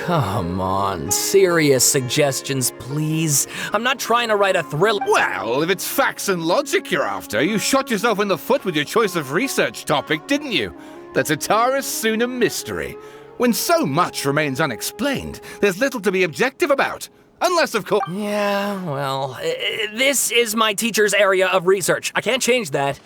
come on. Serious suggestions, please. I'm not trying to write a thriller. Well, if it's facts and logic you're after, you shot yourself in the foot with your choice of research topic, didn't you? The Tatara Suna mystery. When so much remains unexplained, there's little to be objective about. Unless, of course... Yeah, well, this is my teacher's area of research. I can't change that.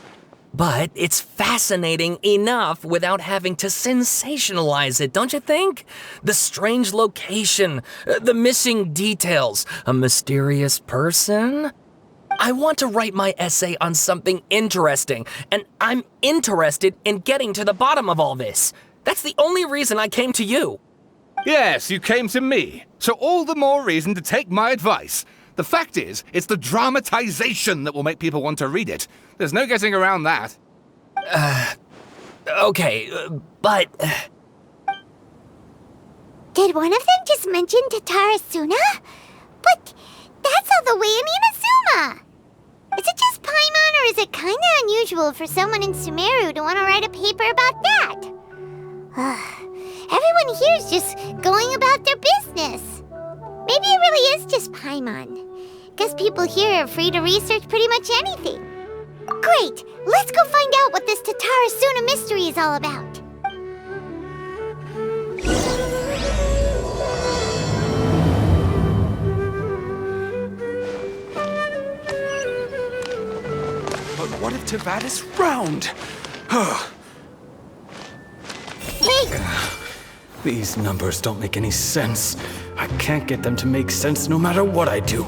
But it's fascinating enough without having to sensationalize it, don't you think? The strange location, the missing details, a mysterious person. I want to write my essay on something interesting, and I'm interested in getting to the bottom of all this. That's the only reason I came to you. Yes, you came to me. So all the more reason to take my advice. The fact is, it's the dramatization that will make people want to read it. There's no getting around that. Okay, but... Did one of them just mention Tatara Suna? But that's all the way in Inazuma! Is it just Paimon, or is it kinda unusual for someone in Sumeru to want to write a paper about that? Everyone here's just going about their business. Maybe it really is just Paimon. Guess people here are free to research pretty much anything. Great! Let's go find out what this Tatara Suna mystery is all about. But what if Tevadis round? Hey! These numbers don't make any sense. I can't get them to make sense no matter what I do.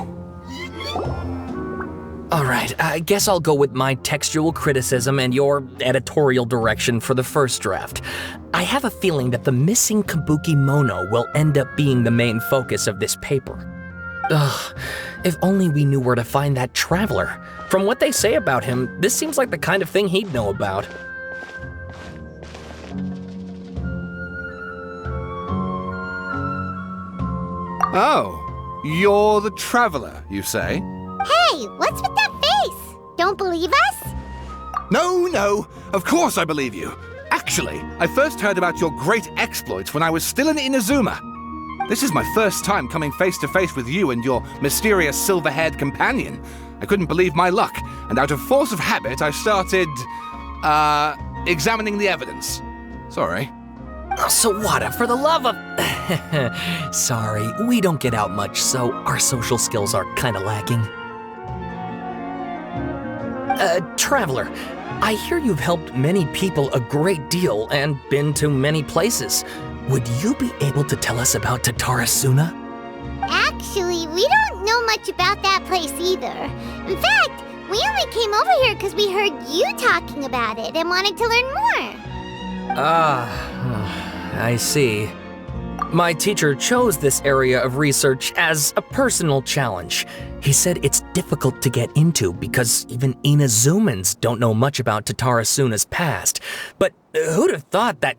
All right, I guess I'll go with my textual criticism and your editorial direction for the first draft. I have a feeling that the missing Kabuki Mono will end up being the main focus of this paper. Ugh, if only we knew where to find that traveler. From what they say about him, this seems like the kind of thing he'd know about. Oh, you're the traveler, you say? Hey, what's with that face? Don't believe us? No, of course I believe you. Actually, I first heard about your great exploits when I was still in Inazuma. This is my first time coming face to face with you and your mysterious silver-haired companion. I couldn't believe my luck, and out of force of habit, I started, examining the evidence. Sorry. Sawada, for the love of... Sorry, we don't get out much, so our social skills are kinda lacking. Traveler, I hear you've helped many people a great deal and been to many places. Would you be able to tell us about Tatara Suna? Actually, we don't know much about that place either. In fact, we only came over here because we heard you talking about it and wanted to learn more. I see. My teacher chose this area of research as a personal challenge. He said it's difficult to get into because even Inazumans don't know much about Tatara Suna's past. But who'd have thought that...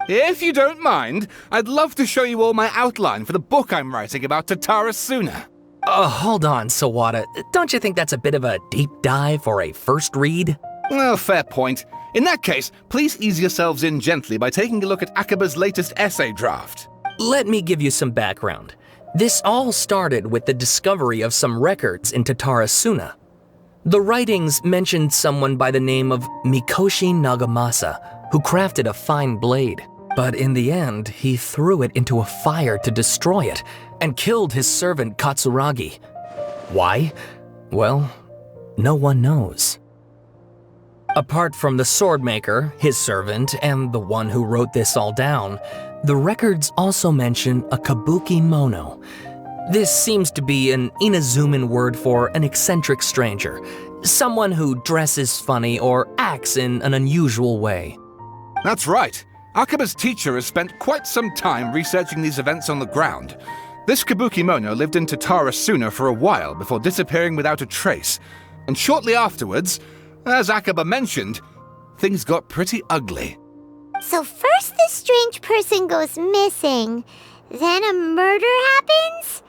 If you don't mind, I'd love to show you all my outline for the book I'm writing about Tatara Suna. Hold on, Sawada. Don't you think that's a bit of a deep dive for a first read? Well, fair point. In that case, please ease yourselves in gently by taking a look at Akaba's latest essay draft. Let me give you some background. This all started with the discovery of some records in Tatara Suna. The writings mentioned someone by the name of Mikoshi Nagamasa, who crafted a fine blade. But in the end, he threw it into a fire to destroy it and killed his servant Katsuragi. Why? Well, no one knows. Apart from the swordmaker, his servant, and the one who wrote this all down, the records also mention a kabuki mono. This seems to be an Inazuman word for an eccentric stranger, someone who dresses funny or acts in an unusual way. That's right. Akaba's teacher has spent quite some time researching these events on the ground. This kabuki mono lived in Tatara Suna for a while before disappearing without a trace. And shortly afterwards, as Akaba mentioned, things got pretty ugly. So first this strange person goes missing, then a murder happens?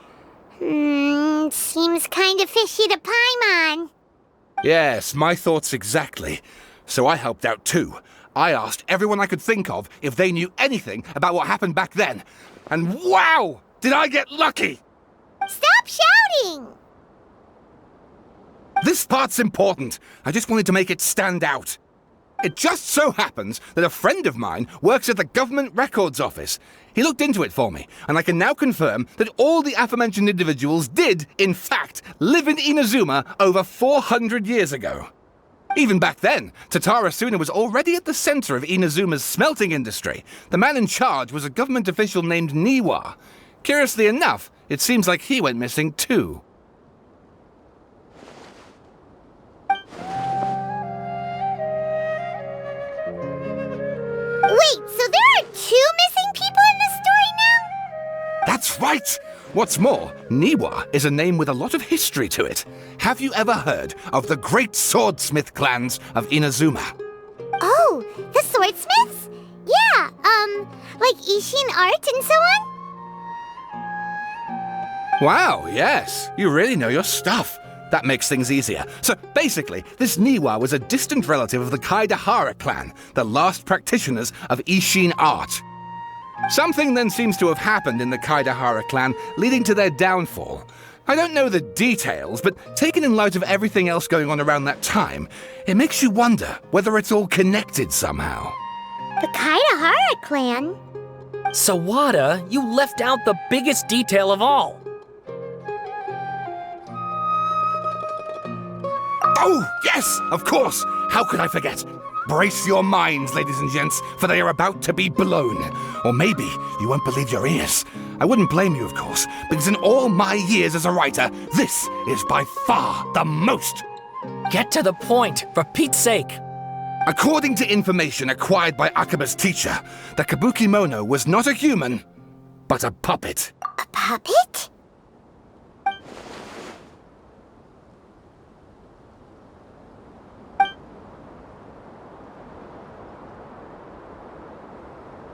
Seems kind of fishy to Paimon. Yes, my thoughts exactly. So I helped out too. I asked everyone I could think of if they knew anything about what happened back then. And wow! Did I get lucky! Stop shouting! This part's important. I just wanted to make it stand out. It just so happens that a friend of mine works at the Government Records Office. He looked into it for me, and I can now confirm that all the aforementioned individuals did, in fact, live in Inazuma over 400 years ago. Even back then, Tatara Suna was already at the center of Inazuma's smelting industry. The man in charge was a government official named Niwa. Curiously enough, it seems like he went missing too. Wait, so there are 2 missing people in the story now? That's right! What's more, Niwa is a name with a lot of history to it. Have you ever heard of the great swordsmith clans of Inazuma? Oh, the swordsmiths? Yeah, like Ishin art and so on? Wow, yes. You really know your stuff. That makes things easier. So basically, this Niwa was a distant relative of the Kaidahara clan, the last practitioners of Ishin art. Something then seems to have happened in the Kaidahara clan, leading to their downfall. I don't know the details, but taken in light of everything else going on around that time, it makes you wonder whether it's all connected somehow. The Kaidahara clan? Sawada, you left out the biggest detail of all. Oh, yes, of course. How could I forget? Brace your minds, ladies and gents, for they are about to be blown. Or maybe you won't believe your ears. I wouldn't blame you, of course, because in all my years as a writer, this is by far the most. Get to the point, for Pete's sake. According to information acquired by Akaba's teacher, the Kabukimono was not a human, but a puppet. A puppet?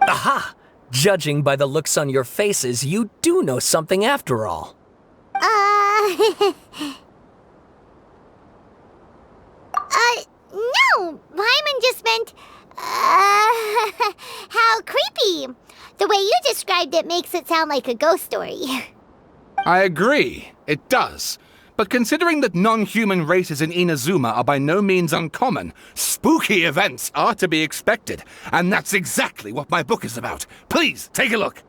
Aha! Judging by the looks on your faces, you do know something after all. No! Paimon just meant, how creepy. The way you described it makes it sound like a ghost story. I agree, it does. But considering that non-human races in Inazuma are by no means uncommon, spooky events are to be expected. And that's exactly what my book is about. Please, take a look.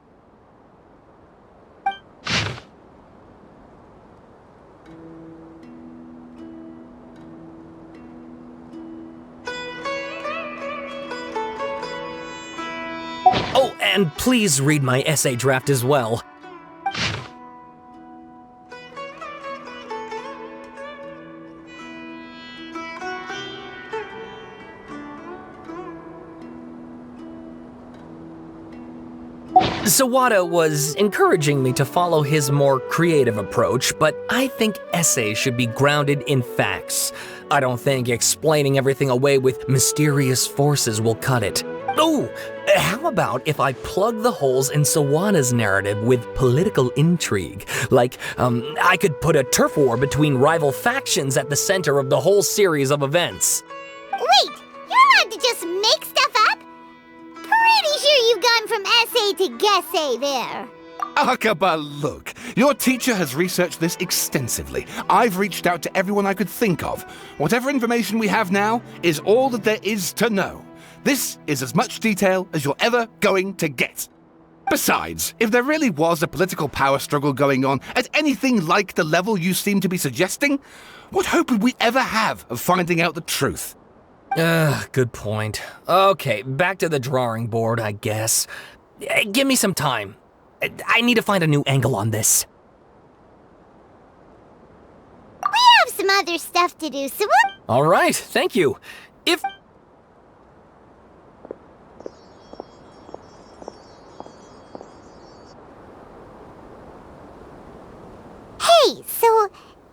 Oh, and please read my essay draft as well. Sawada was encouraging me to follow his more creative approach, but I think essays should be grounded in facts. I don't think explaining everything away with mysterious forces will cut it. Oh, how about if I plug the holes in Sawada's narrative with political intrigue? Like, I could put a turf war between rival factions at the center of the whole series of events. Wait, you're allowed to just make stuff up? Pretty sure you've gone from essay to guessay there. Akaba, look. Your teacher has researched this extensively. I've reached out to everyone I could think of. Whatever information we have now is all that there is to know. This is as much detail as you're ever going to get. Besides, if there really was a political power struggle going on at anything like the level you seem to be suggesting, what hope would we ever have of finding out the truth? Good point. Okay, back to the drawing board, I guess. Give me some time. I need to find a new angle on this. We have some other stuff to do, so what? All right, thank you. Hey, so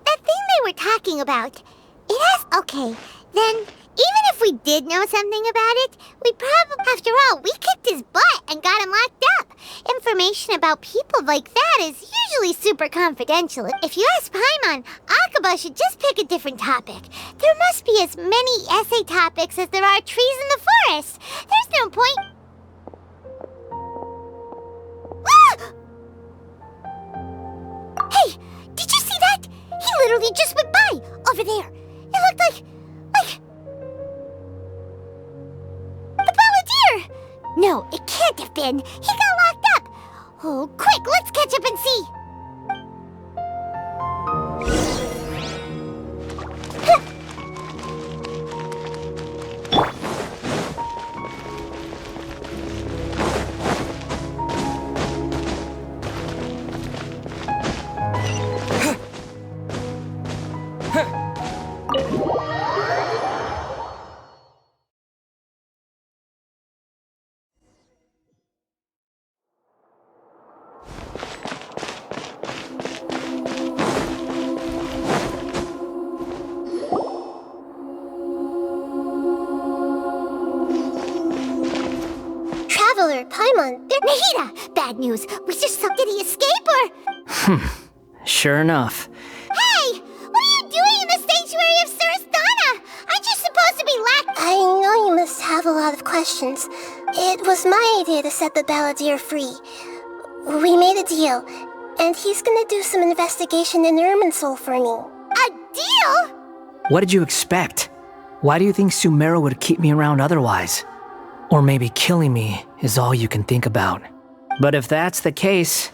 that thing they were talking about, it has... Okay, then even if we did know something about it, we probably... After all, we kicked his butt and got him locked up. Information about people like that is usually super confidential. If you ask Paimon, Akaba should just pick a different topic. There must be as many essay topics as there are trees in the forest. There's no point... Ah! literally just went by, over there. It looked like... the Balladeer! No, it can't have been. He got locked up. Oh, quick, let's catch up and see. Traveler, Paimon, Nahida! Bad news. Was your Did he escape or... Sure enough. Hey! What are you doing in the sanctuary of Surastana? Aren't you supposed to be I know you must have a lot of questions. It was my idea to set the Balladeer free. We made a deal, and he's gonna do some investigation in Irminsul for me. A deal? What did you expect? Why do you think Sumeru would keep me around otherwise? Or maybe killing me is all you can think about. But if that's the case,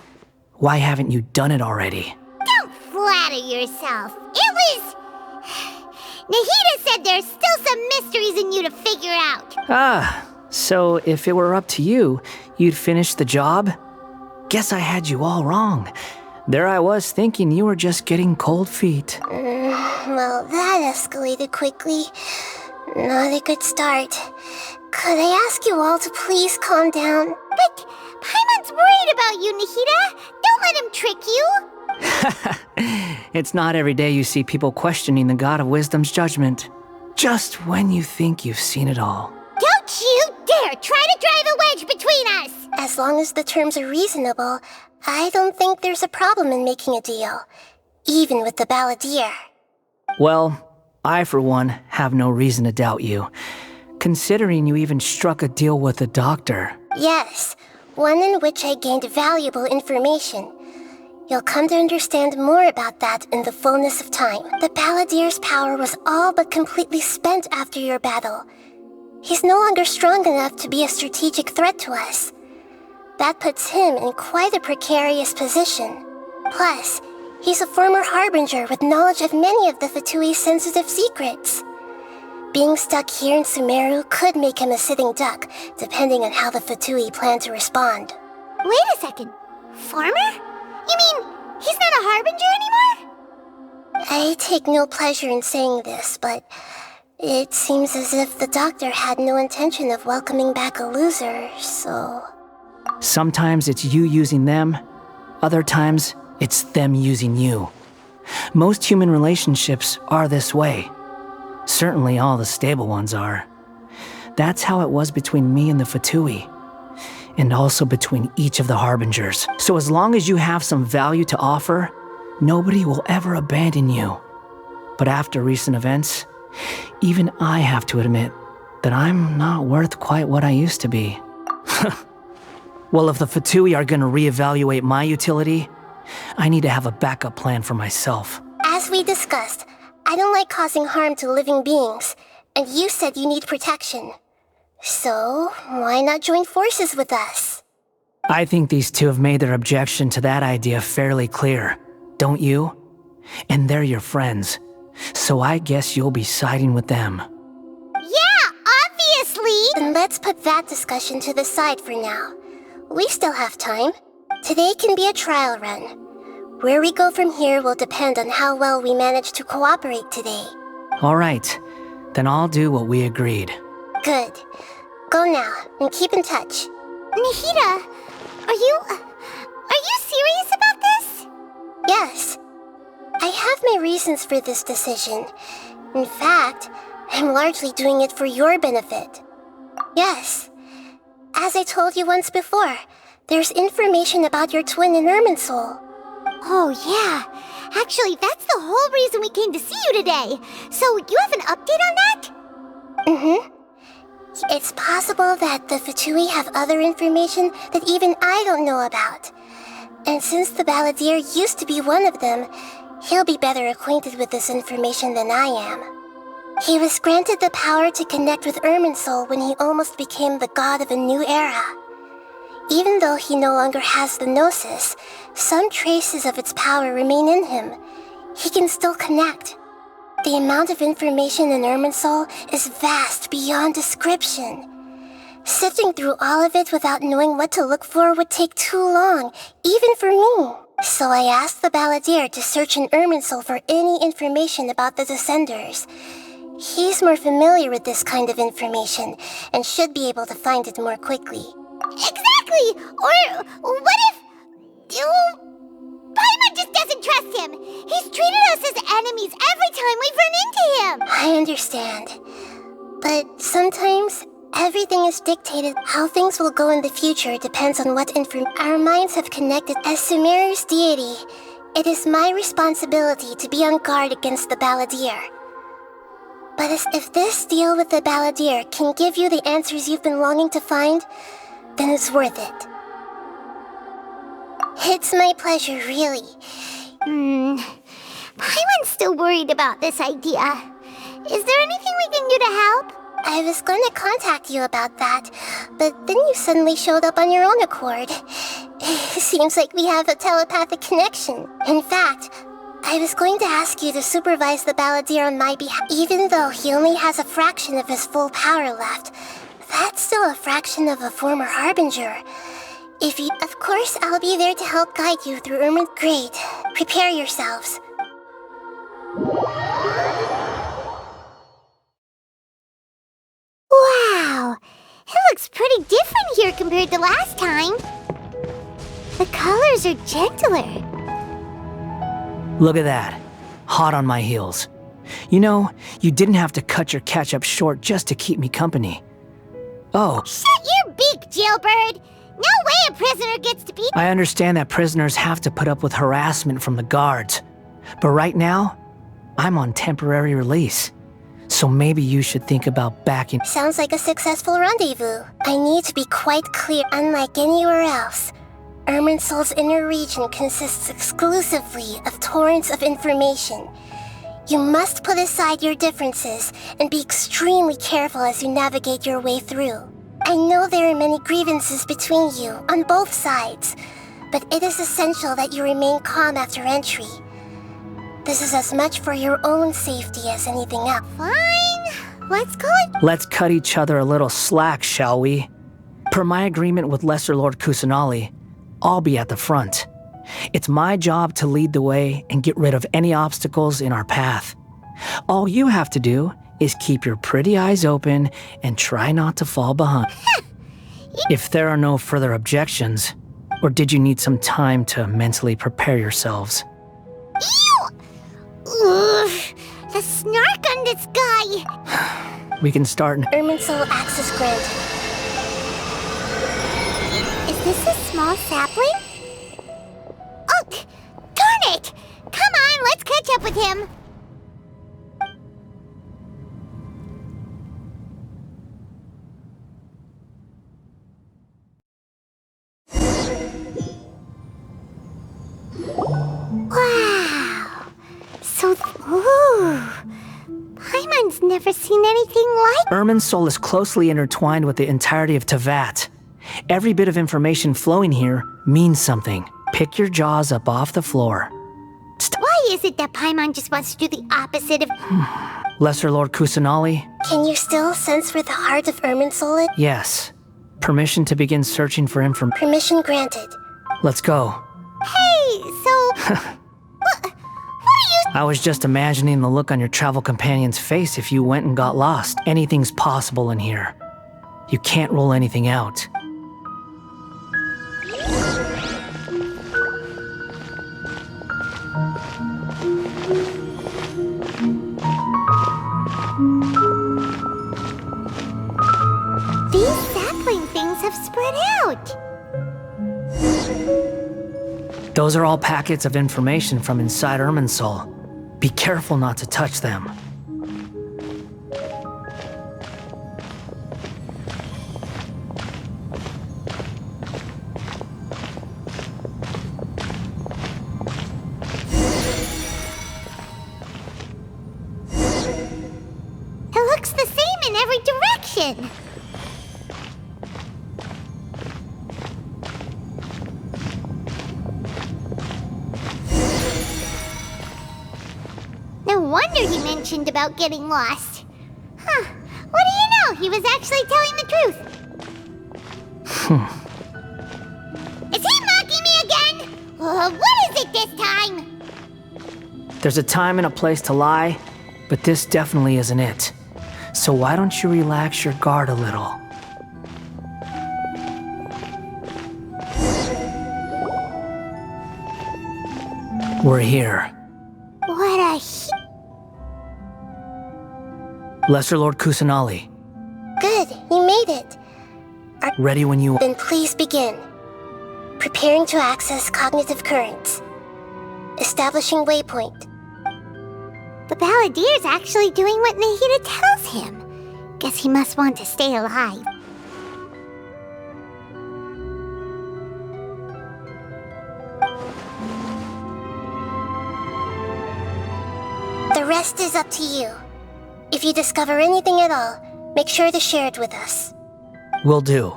why haven't you done it already? Don't flatter yourself. It was... Nahida said there's still some mysteries in you to figure out. Ah, so if it were up to you, you'd finish the job? Guess I had you all wrong. There I was thinking you were just getting cold feet. Well, that escalated quickly. Not a good start. Could I ask you all to please calm down? But Paimon's worried about you, Nahida. Don't let him trick you. It's not every day you see people questioning the God of Wisdom's judgment. Just when you think you've seen it all. Don't you dare try to drive a wedge between us! As long as the terms are reasonable, I don't think there's a problem in making a deal. Even with the Balladeer. Well, I for one have no reason to doubt you. Considering you even struck a deal with the doctor. Yes, one in which I gained valuable information. You'll come to understand more about that in the fullness of time. The Balladeer's power was all but completely spent after your battle. He's no longer strong enough to be a strategic threat to us. That puts him in quite a precarious position. Plus, he's a former Harbinger with knowledge of many of the Fatui's sensitive secrets. Being stuck here in Sumeru could make him a sitting duck, depending on how the Fatui plan to respond. Wait a second. Farmer? You mean, he's not a Harbinger anymore? I take no pleasure in saying this, but it seems as if the doctor had no intention of welcoming back a loser, so... Sometimes it's you using them, other times it's them using you. Most human relationships are this way. Certainly all the stable ones are. That's how it was between me and the Fatui, and also between each of the Harbingers. So as long as you have some value to offer, nobody will ever abandon you. But after recent events, even I have to admit that I'm not worth quite what I used to be. Well, if the Fatui are gonna reevaluate my utility, I need to have a backup plan for myself. As we discussed, I don't like causing harm to living beings, and you said you need protection. So, why not join forces with us? I think these two have made their objection to that idea fairly clear, don't you? And they're your friends, so I guess you'll be siding with them. Yeah, obviously! Then let's put that discussion to the side for now. We still have time. Today can be a trial run. Where we go from here will depend on how well we manage to cooperate today. All right, then I'll do what we agreed. Good. Go now, and keep in touch. Nahida, are you serious about this? Yes. I have my reasons for this decision. In fact, I'm largely doing it for your benefit. Yes. As I told you once before, there's information about your twin in Irminsul. Oh, yeah. Actually, that's the whole reason we came to see you today. So, you have an update on that? Mm-hmm. It's possible that the Fatui have other information that even I don't know about. And since the Balladeer used to be one of them, He'll be better acquainted with this information than I am. He was granted the power to connect with Irminsul when he almost became the god of a new era. Even though he no longer has the Gnosis, some traces of its power remain in him. He can still connect. The amount of information in Irminsul is vast beyond description. Sifting through all of it without knowing what to look for would take too long, even for me. So I asked the Balladeer to search in Irminsul for any information about the Descenders. He's more familiar with this kind of information and should be able to find it more quickly. Exactly! Or what if... Paimon just doesn't trust him! He's treated us as enemies every time we've run into him! I understand. But sometimes, everything is dictated. How things will go in the future depends on what our minds have connected. As Sumeru's deity, it is my responsibility to be on guard against the Balladeer. But if this deal with the Balladeer can give you the answers you've been longing to find, then it's worth it. It's my pleasure, really. Paimon's still worried about this idea. Is there anything we can do to help? I was going to contact you about that, but then you suddenly showed up on your own accord. Seems like we have a telepathic connection. In fact, I was going to ask you to supervise the Balladeer on my behalf. Even though he only has a fraction of his full power left, that's still a fraction of a former Harbinger. Of course, I'll be there to help guide you through Irmin. Great. Prepare yourselves. Wow! It looks pretty different here compared to last time. The colors are gentler. Look at that. Hot on my heels. You know, you didn't have to cut your catch-up short just to keep me company. Oh. Shut your beak, jailbird! No way a prisoner gets to be— I understand that prisoners have to put up with harassment from the guards. But right now, I'm on temporary release. So maybe you should think about backing— Sounds like a successful rendezvous. I need to be quite clear. Unlike anywhere else, Irminsul's inner region consists exclusively of torrents of information. You must put aside your differences and be extremely careful as you navigate your way through. I know there are many grievances between you on both sides, but it is essential that you remain calm after entry. This is as much for your own safety as anything else. Fine. Let's cut each other a little slack, shall we? Per my agreement with Lesser Lord Kusanali, I'll be at the front. It's my job to lead the way and get rid of any obstacles in our path. All you have to do is keep your pretty eyes open and try not to fall behind. If there are no further objections, or did you need some time to mentally prepare yourselves? Ew! Ugh, the snark on this guy! We can start— Irminsul access granted. Is this a small sapling? Oh, darn it! Come on, let's catch up with him! Wow! Paimon's never seen anything like— Irminsul is closely intertwined with the entirety of Teyvat. Every bit of information flowing here means something. Pick your jaws up off the floor. Why is it that Paimon just wants to do the opposite of— Lesser Lord Kusanali? Can you still sense where the heart of Irminsul is? Yes. Permission to begin searching for information. Permission granted. Let's go. Hey, so— what are you— I was just imagining the look on your travel companion's face if you went and got lost. Anything's possible in here. You can't rule anything out. These sapling things have spread out. Those are all packets of information from inside Irminsul. Be careful not to touch them. It looks the same in every direction. No wonder he mentioned about getting lost. Huh. What do you know? He was actually telling the truth. Is he mocking me again? What is it this time? There's a time and a place to lie, but this definitely isn't it. So why don't you relax your guard a little? We're here. What a Lesser Lord Kusanali, Good, you made it. ready when you... Then please begin. Preparing to access cognitive currents. Establishing waypoint. The Balladeer's actually doing what Nahida tells him. Guess he must want to stay alive. The rest is up to you. If you discover anything at all, make sure to share it with us. Will do.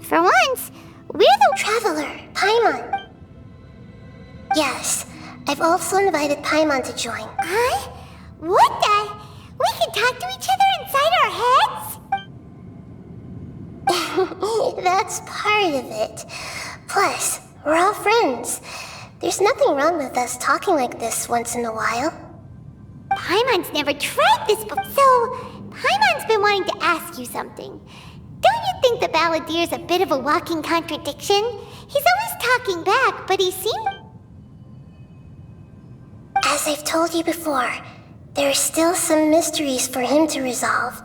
For once, we're the Traveler, Paimon. Yes, I've also invited Paimon to join. Huh? What the? We can talk to each other inside our heads? That's part of it. Plus, we're all friends. There's nothing wrong with us talking like this once in a while. Paimon's never tried this before, so Paimon's been wanting to ask you something. Don't you think the Balladeer's a bit of a walking contradiction? He's always talking back, but he seems... As I've told you before, there are still some mysteries for him to resolve.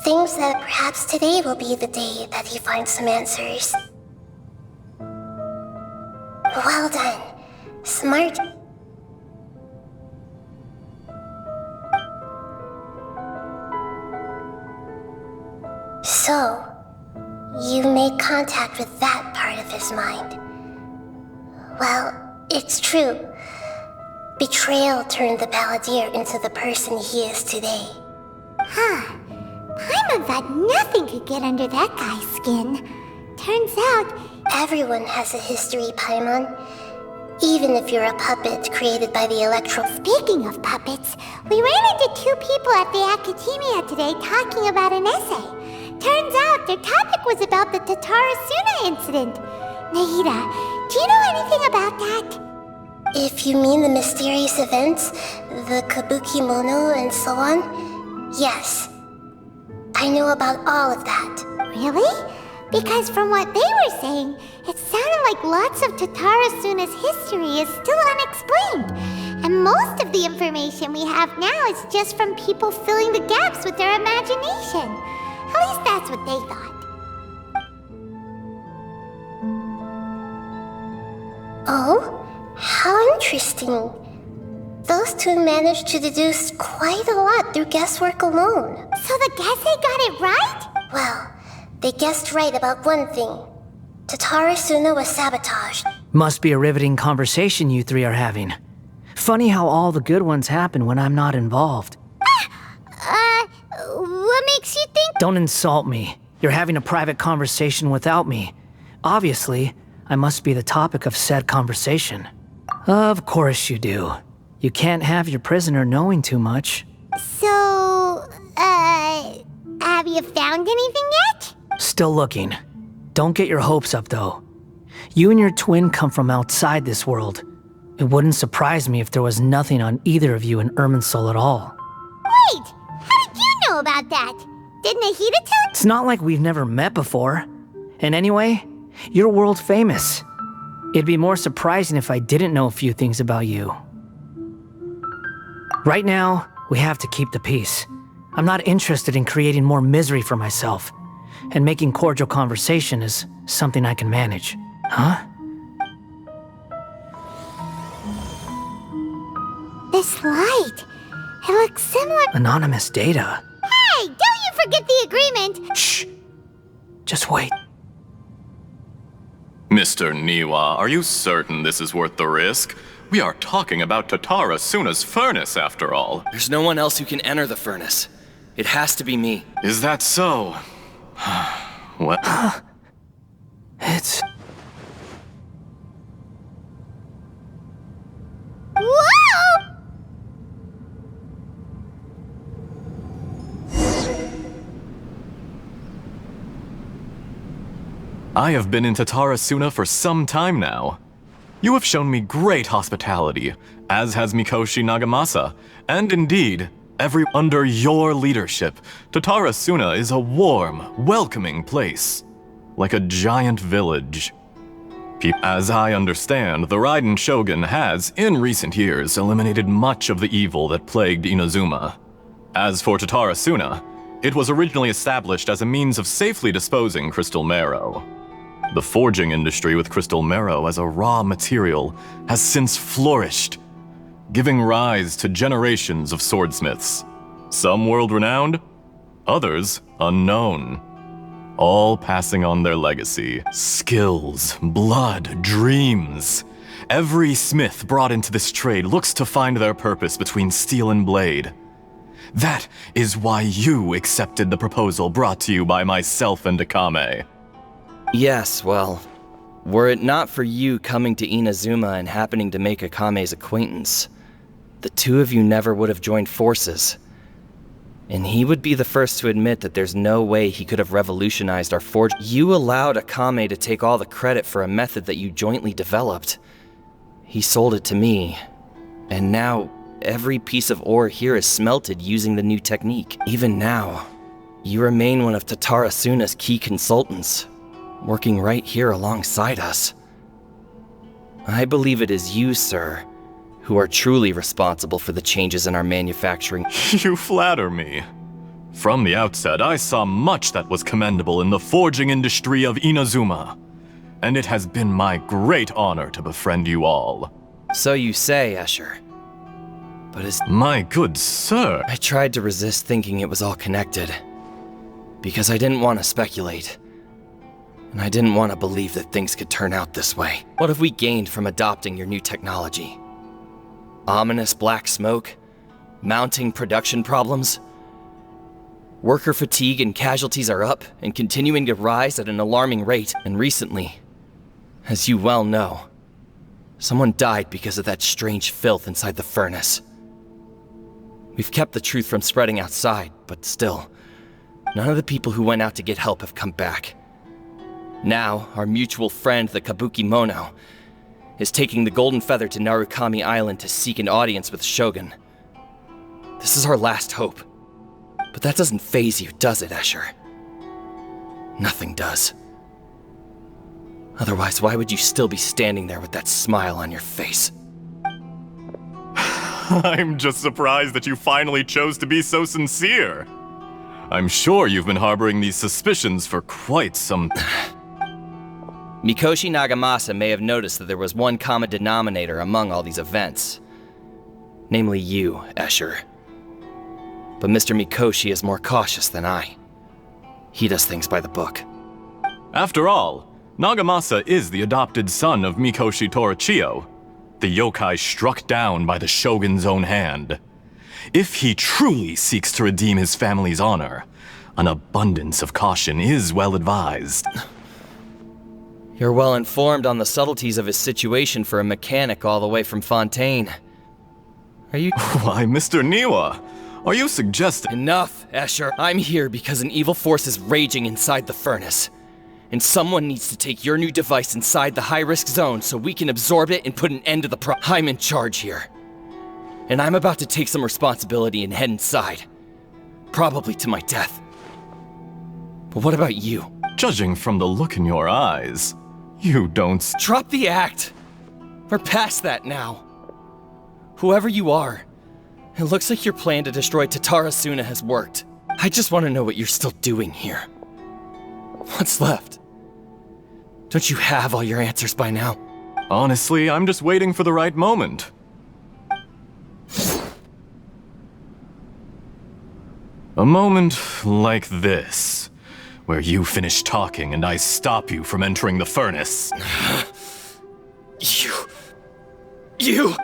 Things that perhaps today will be the day that he finds some answers. Well done. Smart. So, you made contact with that part of his mind. Well, it's true. Betrayal turned the Balladeer into the person he is today. Huh. Paimon thought nothing could get under that guy's skin. Turns out... Everyone has a history, Paimon. Even if you're a puppet created by the Electro... Speaking of puppets, we ran into two people at the Academia today talking about an essay. Turns out their topic was about the Tatarasuna incident. Nahida, do you know anything about that? If you mean the mysterious events, the Kabuki Mono and so on, yes. I know about all of that. Really? Because from what they were saying, it sounded like lots of Tatarasuna's history is still unexplained. And most of the information we have now is just from people filling the gaps with their imagination. At least that's what they thought. Oh? How interesting. Those two managed to deduce quite a lot through guesswork alone. So the Gese got it right? Well, they guessed right about one thing. Tatarasuna was sabotaged. Must be a riveting conversation you three are having. Funny how all the good ones happen when I'm not involved. What makes you think? Don't insult me. You're having a private conversation without me. Obviously, I must be the topic of said conversation. Of course you do. You can't have your prisoner knowing too much. So, have you found anything yet? Still looking. Don't get your hopes up, though. You and your twin come from outside this world. It wouldn't surprise me if there was nothing on either of you in Irminsul at all. Wait! How did you know about that? Didn't Nahida tell? It's not like we've never met before. And anyway, you're world famous. It'd be more surprising if I didn't know a few things about you. Right now, we have to keep the peace. I'm not interested in creating more misery for myself. And making cordial conversation is something I can manage. Huh? This light. It looks similar. Anonymous data. Hey, don't you forget the agreement! Shh. Just wait. Mr. Niwa, are you certain this is worth the risk? We are talking about Tatara Suna's furnace, after all. There's no one else who can enter the furnace. It has to be me. Is that so? Well... It's... Whoa! I have been in Tatara Suna for some time now. You have shown me great hospitality, as has Mikoshi Nagamasa, and indeed, under your leadership, Tatara Suna is a warm, welcoming place, like a giant village. As I understand, the Raiden Shogun has, in recent years, eliminated much of the evil that plagued Inazuma. As for Tatara Suna, it was originally established as a means of safely disposing crystal marrow. The forging industry with crystal marrow as a raw material has since flourished, giving rise to generations of swordsmiths. Some world-renowned, others unknown. All passing on their legacy. Skills, blood, dreams. Every smith brought into this trade looks to find their purpose between steel and blade. That is why you accepted the proposal brought to you by myself and Akame. Yes, well, were it not for you coming to Inazuma and happening to make Akame's acquaintance, the two of you never would have joined forces. And he would be the first to admit that there's no way he could have revolutionized our forge. You allowed Akame to take all the credit for a method that you jointly developed. He sold it to me, and now every piece of ore here is smelted using the new technique. Even now, you remain one of Tatara Suna's key consultants, working right here alongside us. I believe it is you, sir, who are truly responsible for the changes in our manufacturing. You flatter me. From the outset, I saw much that was commendable in the forging industry of Inazuma, and it has been my great honor to befriend you all. So you say, Escher. But My good sir! I tried to resist thinking it was all connected, because I didn't want to speculate. And I didn't want to believe that things could turn out this way. What have we gained from adopting your new technology? Ominous black smoke? Mounting production problems? Worker fatigue and casualties are up and continuing to rise at an alarming rate. And recently, as you well know, someone died because of that strange filth inside the furnace. We've kept the truth from spreading outside, but still, none of the people who went out to get help have come back. Now, our mutual friend, the Kabuki Mono, is taking the Golden Feather to Narukami Island to seek an audience with Shogun. This is our last hope. But that doesn't faze you, does it, Escher? Nothing does. Otherwise, why would you still be standing there with that smile on your face? I'm just surprised that you finally chose to be so sincere. I'm sure you've been harboring these suspicions for quite some... Mikoshi Nagamasa may have noticed that there was one common denominator among all these events. Namely you, Escher. But Mr. Mikoshi is more cautious than I. He does things by the book. After all, Nagamasa is the adopted son of Mikoshi Torachiyo, the yokai struck down by the Shogun's own hand. If he truly seeks to redeem his family's honor, an abundance of caution is well advised. You're well informed on the subtleties of his situation for a mechanic all the way from Fontaine. Are you— Why, Mr. Niwa, are you suggesting— Enough, Escher. I'm here because an evil force is raging inside the furnace. And someone needs to take your new device inside the high-risk zone so we can absorb it and put an end to the I'm in charge here. And I'm about to take some responsibility and head inside. Probably to my death. But what about you? Judging from the look in your eyes, you don't— Drop the act! We're past that now. Whoever you are, it looks like your plan to destroy Tatara Suna has worked. I just want to know what you're still doing here. What's left? Don't you have all your answers by now? Honestly, I'm just waiting for the right moment. A moment like this, where you finish talking and I stop you from entering the furnace. You...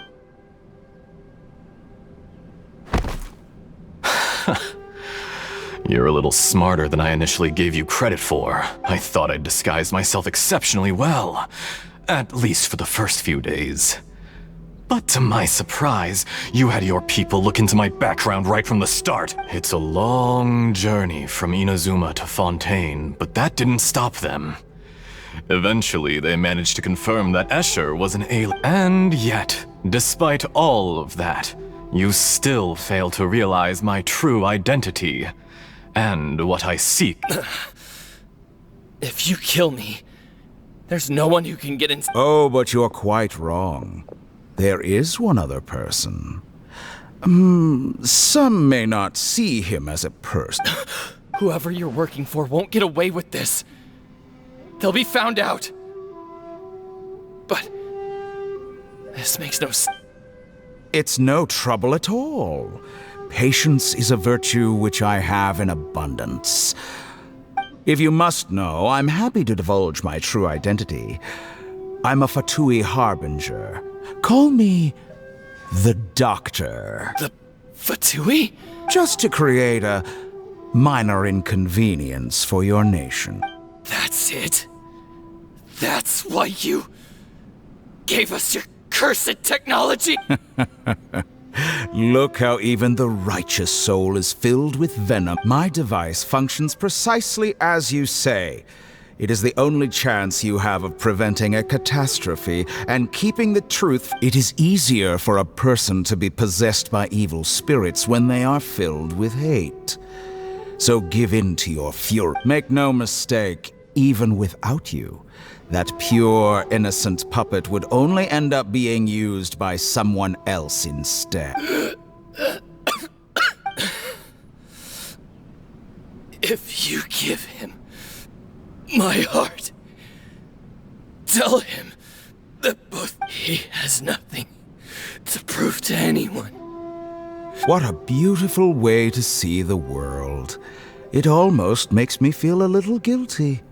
You're a little smarter than I initially gave you credit for. I thought I'd disguised myself exceptionally well, at least for the first few days. But to my surprise, you had your people look into my background right from the start. It's a long journey from Inazuma to Fontaine, but that didn't stop them. Eventually, they managed to confirm that Escher was an alien. And yet, despite all of that, you still fail to realize my true identity, and what I seek. If you kill me, there's no one who can get in. Oh, but you're quite wrong. There is one other person. Some may not see him as a person. Whoever you're working for won't get away with this. They'll be found out. But this makes no sense. It's no trouble at all. Patience is a virtue which I have in abundance. If you must know, I'm happy to divulge my true identity. I'm a Fatui Harbinger. Call me the Doctor. The Fatui? Just to create a minor inconvenience for your nation. That's it? That's why you gave us your cursed technology? Look how even the righteous soul is filled with venom. My device functions precisely as you say. It is the only chance you have of preventing a catastrophe and keeping the truth. It is easier for a person to be possessed by evil spirits when they are filled with hate. So give in to your fury. Make no mistake, even without you, that pure, innocent puppet would only end up being used by someone else instead. If you give him my heart, tell him that both he has nothing to prove to anyone. What a beautiful way to see the world. It almost makes me feel a little guilty.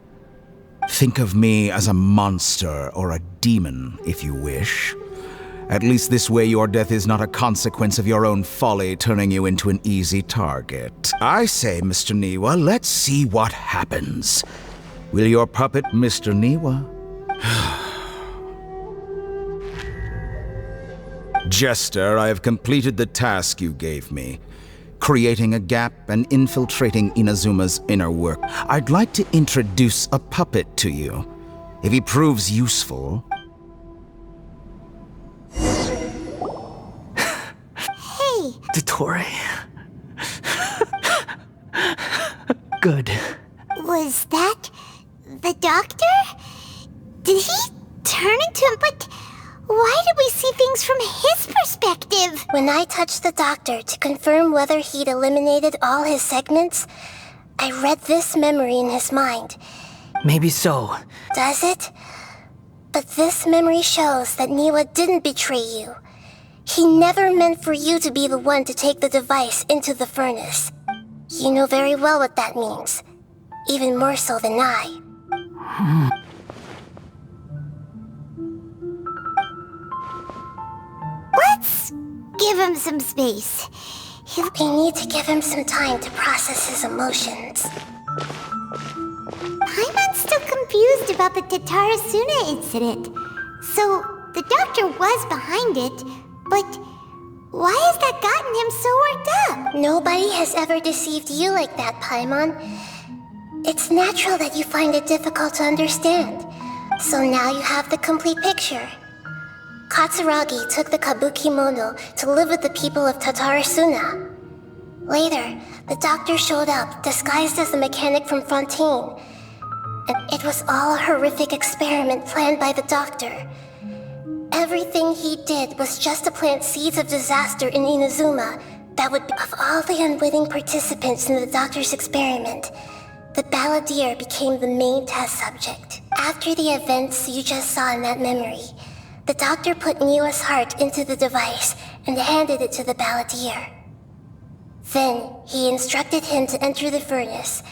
Think of me as a monster or a demon, if you wish. At least this way your death is not a consequence of your own folly turning you into an easy target. I say, Mr. Niwa, let's see what happens. Will your puppet, Mr. Niwa? Jester, I have completed the task you gave me. Creating a gap and infiltrating Inazuma's inner work. I'd like to introduce a puppet to you. If he proves useful... Hey! Dottore. Good. Was that the Doctor? Did he turn into him? But why did we see things from his perspective? When I touched the Doctor to confirm whether he'd eliminated all his segments, I read this memory in his mind. Maybe so. Does it? But this memory shows that Niwa didn't betray you. He never meant for you to be the one to take the device into the furnace. You know very well what that means. Even more so than I. Let's give him some space. We need to give him some time to process his emotions. Paimon's still confused about the Tatarasuna incident. So, the Doctor was behind it, but why has that gotten him so worked up? Nobody has ever deceived you like that, Paimon. It's natural that you find it difficult to understand. So now you have the complete picture. Katsuragi took the Kabuki Mono to live with the people of Tatarasuna. Later, the Doctor showed up, disguised as the mechanic from Fontaine. And it was all a horrific experiment planned by the Doctor. Everything he did was just to plant seeds of disaster in Inazuma that would be... Of all the unwitting participants in the Doctor's experiment, the balladeer became the main test subject. After the events you just saw in that memory, the Doctor put Niwa's heart into the device and handed it to the balladeer. Then, he instructed him to enter the furnace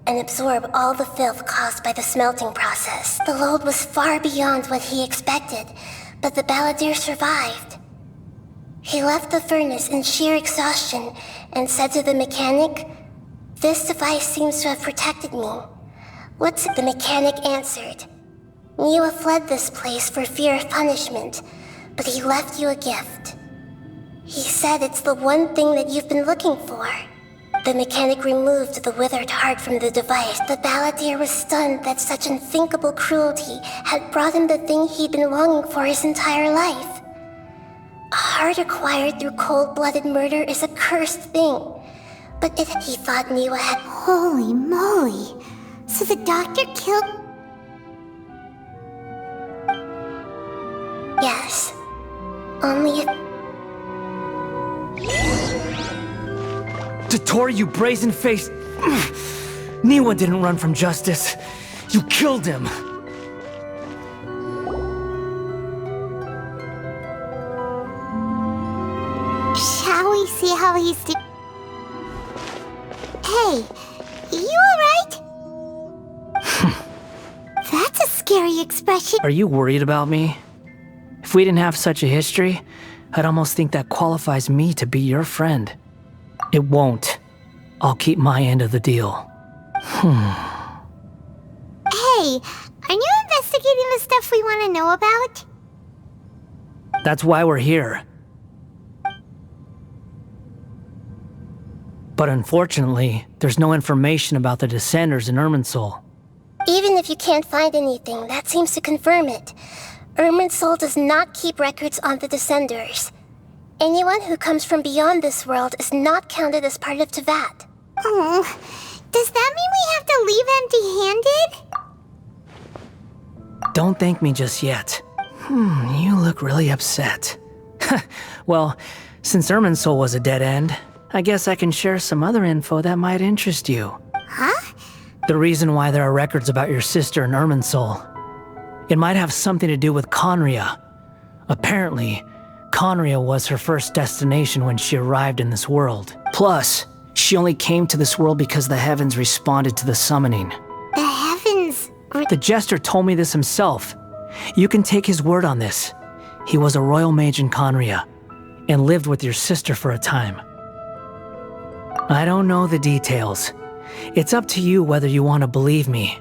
and absorb all the filth caused by the smelting process. The load was far beyond what he expected, but the balladeer survived. He left the furnace in sheer exhaustion and said to the mechanic, "This device seems to have protected me." What's the mechanic answered? "Niwa fled this place for fear of punishment, but he left you a gift. He said it's the one thing that you've been looking for." The mechanic removed the withered heart from the device. The balladeer was stunned that such unthinkable cruelty had brought him the thing he'd been longing for his entire life. A heart acquired through cold-blooded murder is a cursed thing, but he thought Niwa had... Holy moly. So the doctor killed... Yes. Only if... Totoro, you brazen-faced... Niwa didn't run from justice. You killed him. Shall we see how he's Hey, you alright? That's a scary expression. Are you worried about me? If we didn't have such a history, I'd almost think that qualifies me to be your friend. It won't. I'll keep my end of the deal. Hey, are you investigating the stuff we want to know about? That's why we're here. But unfortunately, there's no information about the Descenders in Irminsul. Even if you can't find anything, that seems to confirm it. Irminsul does not keep records on the Descenders. Anyone who comes from beyond this world is not counted as part of Teyvat. Oh, does that mean we have to leave empty-handed? Don't thank me just yet. You look really upset. Well, since Irminsul was a dead end, I guess I can share some other info that might interest you. Huh? The reason why there are records about your sister in Irminsul. It might have something to do with Conria. Apparently, Conria was her first destination when she arrived in this world. Plus, she only came to this world because the heavens responded to the summoning. The heavens... The Jester told me this himself. You can take his word on this. He was a royal mage in Conria, and lived with your sister for a time. I don't know the details. It's up to you whether you want to believe me.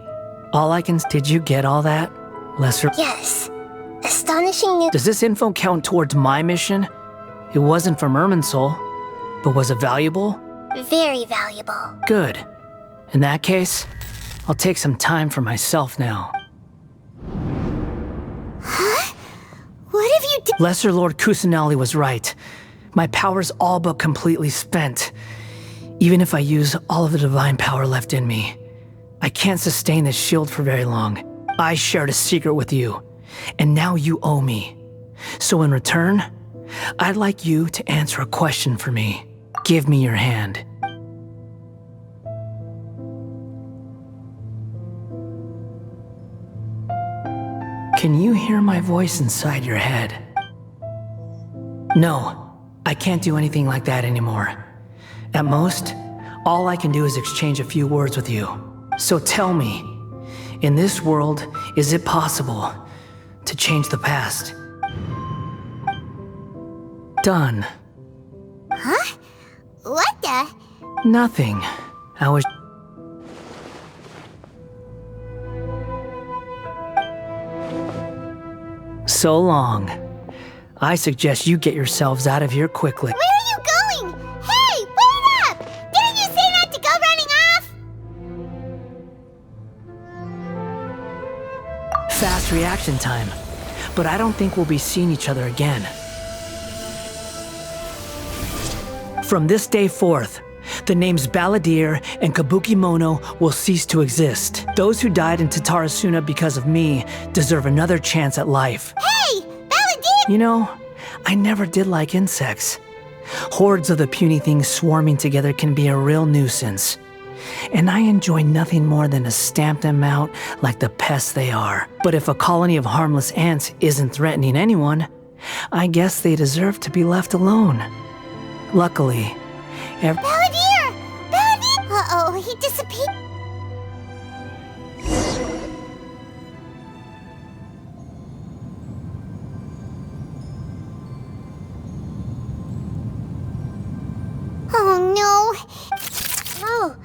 All I can... Did you get all that, Lesser? Yes. Astonishing new... Does this info count towards my mission? It wasn't from Irminsul, but was it valuable? Very valuable. Good. In that case, I'll take some time for myself now. Huh? What have you done? Lesser Lord Kusanali was right. My power's all but completely spent. Even if I use all of the divine power left in me, I can't sustain this shield for very long. I shared a secret with you, and now you owe me. So in return, I'd like you to answer a question for me. Give me your hand. Can you hear my voice inside your head? No, I can't do anything like that anymore. At most, all I can do is exchange a few words with you. So tell me, in this world, is it possible to change the past? Done. Huh? What the? Nothing. I was... So long. I suggest you get yourselves out of here quickly. Where are you going? Hey, wait up! Didn't you say not to go running off? Fast reaction time. But I don't think we'll be seeing each other again. From this day forth, the names Balladeer and Kabukimono will cease to exist. Those who died in Tatarasuna because of me deserve another chance at life. Hey, Balladeer! You know, I never did like insects. Hordes of the puny things swarming together can be a real nuisance. And I enjoy nothing more than to stamp them out like the pests they are. But if a colony of harmless ants isn't threatening anyone, I guess they deserve to be left alone. Luckily, Balladeer! Balladeer! Uh-oh, he disappeared. Oh,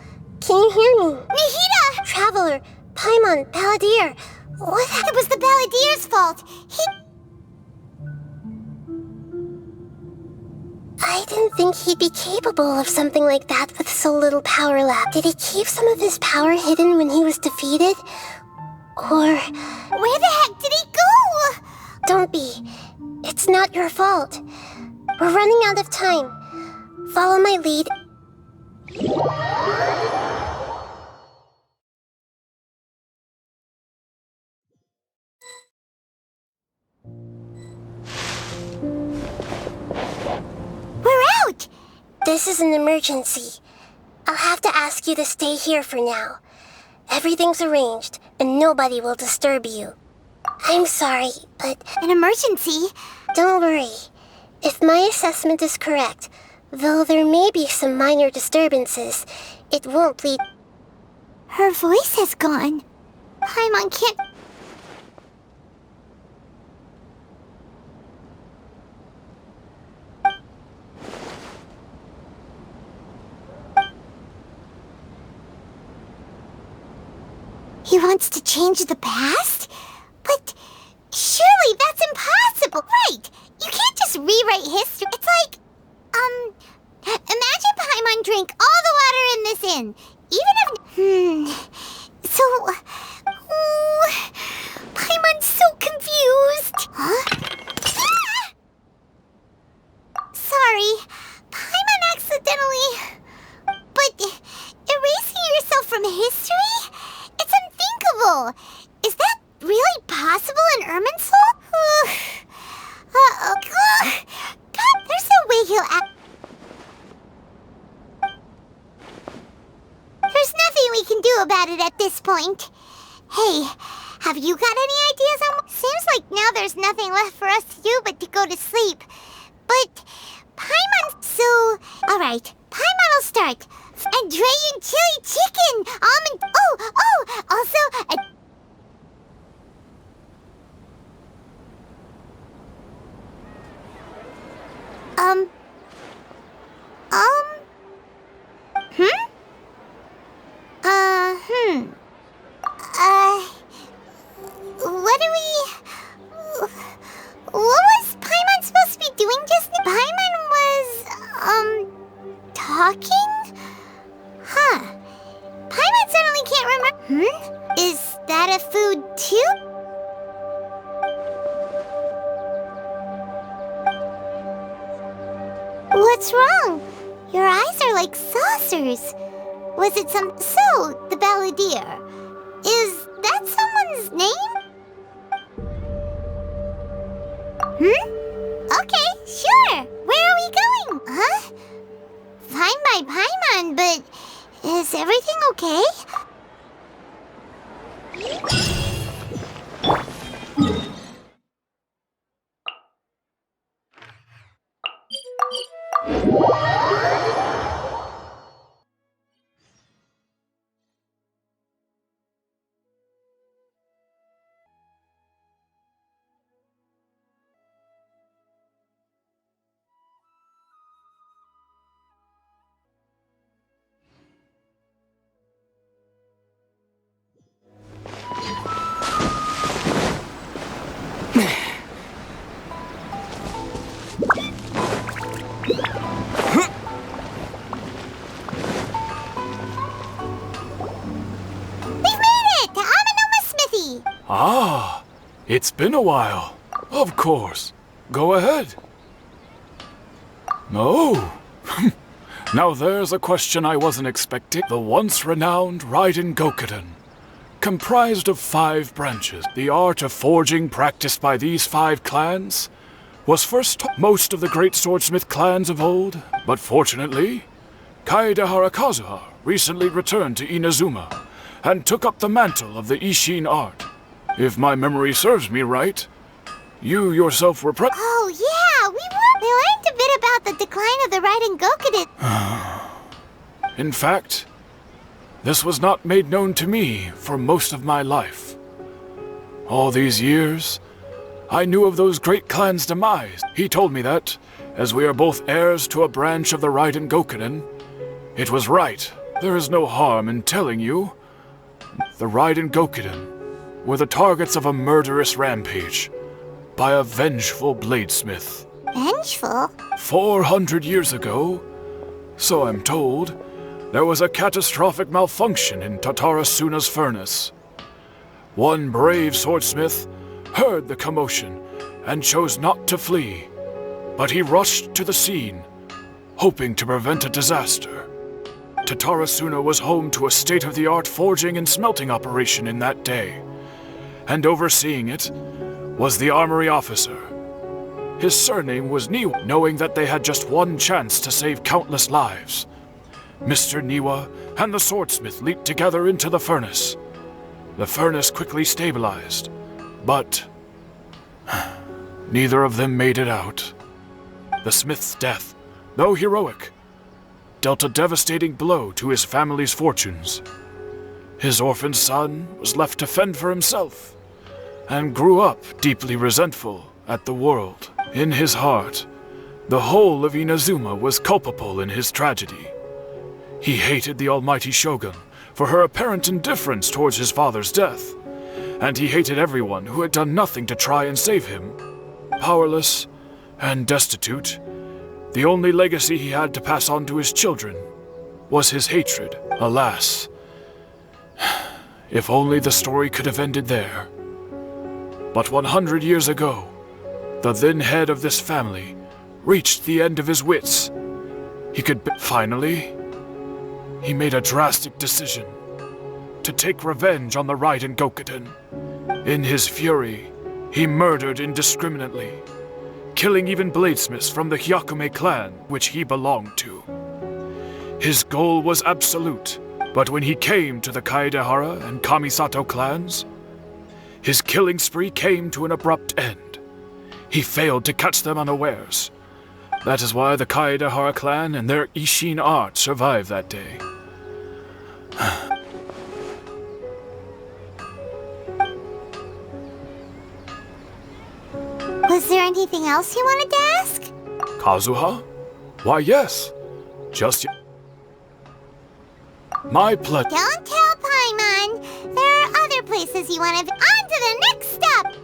can you hear me? Nahida! Traveler, Paimon, Balladeer, what happened? It was the Balladeer's fault. I didn't think he'd be capable of something like that with so little power left. Did he keep some of his power hidden when he was defeated? Or... Where the heck did he go? Don't be. It's not your fault. We're running out of time. Follow my lead. We're out! This is an emergency. I'll have to ask you to stay here for now. Everything's arranged, and nobody will disturb you. I'm sorry, but... An emergency? Don't worry. If my assessment is correct, though there may be some minor disturbances, it won't lead... Her voice has gone. Paimon can't... He wants to change the past? But surely that's impossible, right? You can't just rewrite history. It's like, imagine Paimon drank all the water in this inn. Even if... So... Paimon's so confused. Huh? Sorry. Paimon accidentally... But erasing yourself from history? It's unthinkable. Is that really possible in Irminsul? God, there's no way he'll act... There's nothing we can do about it at this point. Hey, have you got any ideas on... Seems like now there's nothing left for us to do but to go to sleep. But Paimon... So, alright, Paimon will start. And dragon chili chicken! Almond... Also, a... What do we... What was Paimon supposed to be doing just now? Paimon was, talking? Huh. Paimon suddenly can't remember... Is that a food too? What's wrong? Your eyes are like saucers. Was it some... So, the Balladeer. Is that someone's name? Okay, sure. Where are we going? Huh? Fine by Paimon, but... Is everything okay? Ah, it's been a while. Of course. Go ahead. Oh. Now there's a question I wasn't expecting. The once renowned Raiden Gokuden, comprised of 5 branches. The art of forging practiced by these 5 clans was first taught most of the great swordsmith clans of old, but fortunately, Kaedehara Kazuha recently returned to Inazuma and took up the mantle of the Ishin art. If my memory serves me right, you yourself were Oh yeah, we were! We learned a bit about the decline of the Raiden Gokuden. In fact, this was not made known to me for most of my life. All these years, I knew of those great clans' demise. He told me that, as we are both heirs to a branch of the Raiden Gokuden, It was right. There is no harm in telling you. The Raiden Gokiden were the targets of a murderous rampage by a vengeful bladesmith. Vengeful? 400 years ago, so I'm told, there was a catastrophic malfunction in Tatarasuna's furnace. One brave swordsmith heard the commotion and chose not to flee, but he rushed to the scene, hoping to prevent a disaster. Tatarasuna was home to a state-of-the-art forging and smelting operation in that day, and overseeing it was the armory officer. His surname was Niwa, knowing that they had just one chance to save countless lives. Mr. Niwa and the swordsmith leaped together into the furnace. The furnace quickly stabilized, but neither of them made it out. The smith's death, though heroic, dealt a devastating blow to his family's fortunes. His orphaned son was left to fend for himself, and grew up deeply resentful at the world. In his heart, the whole of Inazuma was culpable in his tragedy. He hated the almighty Shogun for her apparent indifference towards his father's death, and he hated everyone who had done nothing to try and save him. Powerless and destitute, the only legacy he had to pass on to his children was his hatred. Alas, if only the story could have ended there. But 100 years ago, the then head of this family reached the end of his wits. Finally, he made a drastic decision to take revenge on the Raiden Gokiden. In his fury, he murdered indiscriminately, killing even bladesmiths from the Hyakume clan which he belonged to. His goal was absolute, but when he came to the Kaedehara and Kamisato clans, his killing spree came to an abrupt end. He failed to catch them unawares. That is why the Kaedehara clan and their Ishin art survived that day. Was there anything else you wanted to ask? Kazuha? Why, yes. Just my pleasure. Don't tell Paimon. There are other places you want to... On to the next step!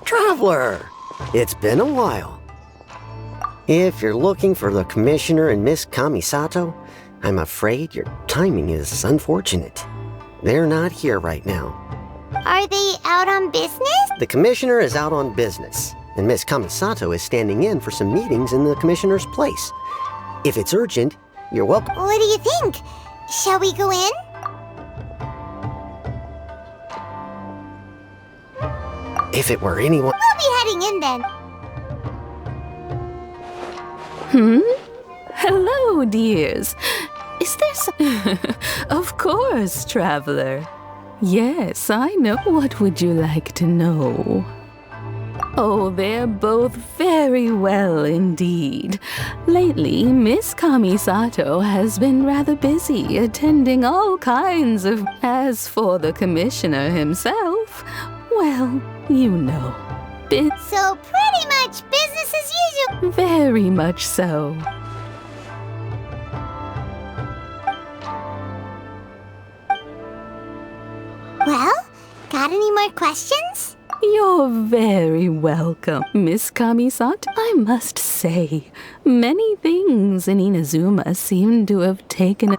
Traveler, it's been a while. If you're looking for the Commissioner and Miss Kamisato, I'm afraid your timing is unfortunate. They're not here right now. Are they out on business? The Commissioner is out on business, and Miss Kamisato is standing in for some meetings in the Commissioner's place. If it's urgent, you're welcome. What do you think? Shall we go in? If it were anyone... We'll be heading in then. Hello, dears. Is there some... Of course, traveler. Yes, I know. What would you like to know? Oh, they're both very well indeed. Lately, Miss Kamisato has been rather busy attending all kinds of... As for the Commissioner himself, well, you know. So pretty much business as usual. Very much so. Well, got any more questions? You're very welcome, Miss Kamisato. I must say, many things in Inazuma seem to have taken...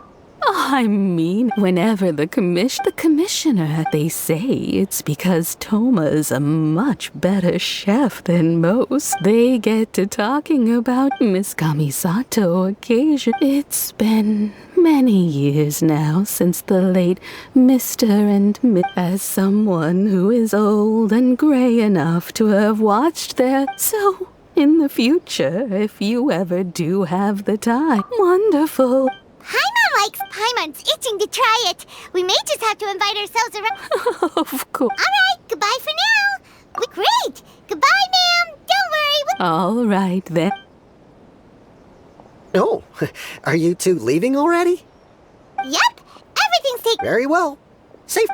I mean, whenever the commissioner, they say it's because Toma's a much better chef than most. They get to talking about Miss Kamisato occasionally. It's been many years now since the late Mr. and Miss. As someone who is old and gray enough to have watched their... So, in the future, if you ever do have the time, wonderful. Paimon likes... Paimon's itching to try it. We may just have to invite ourselves around. Of course. All right, goodbye for now. Great. Goodbye, ma'am. Don't worry, we'll All right then. Oh, are you two leaving already? Yep, everything's taken. Very well. Safe.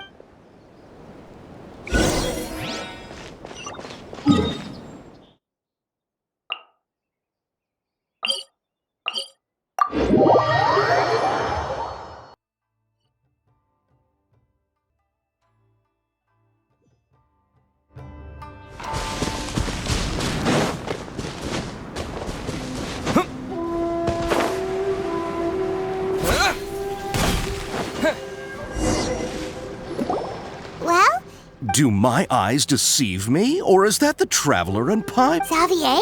Well, Do my eyes deceive me, or is that the Traveler and Pipe? Xavier,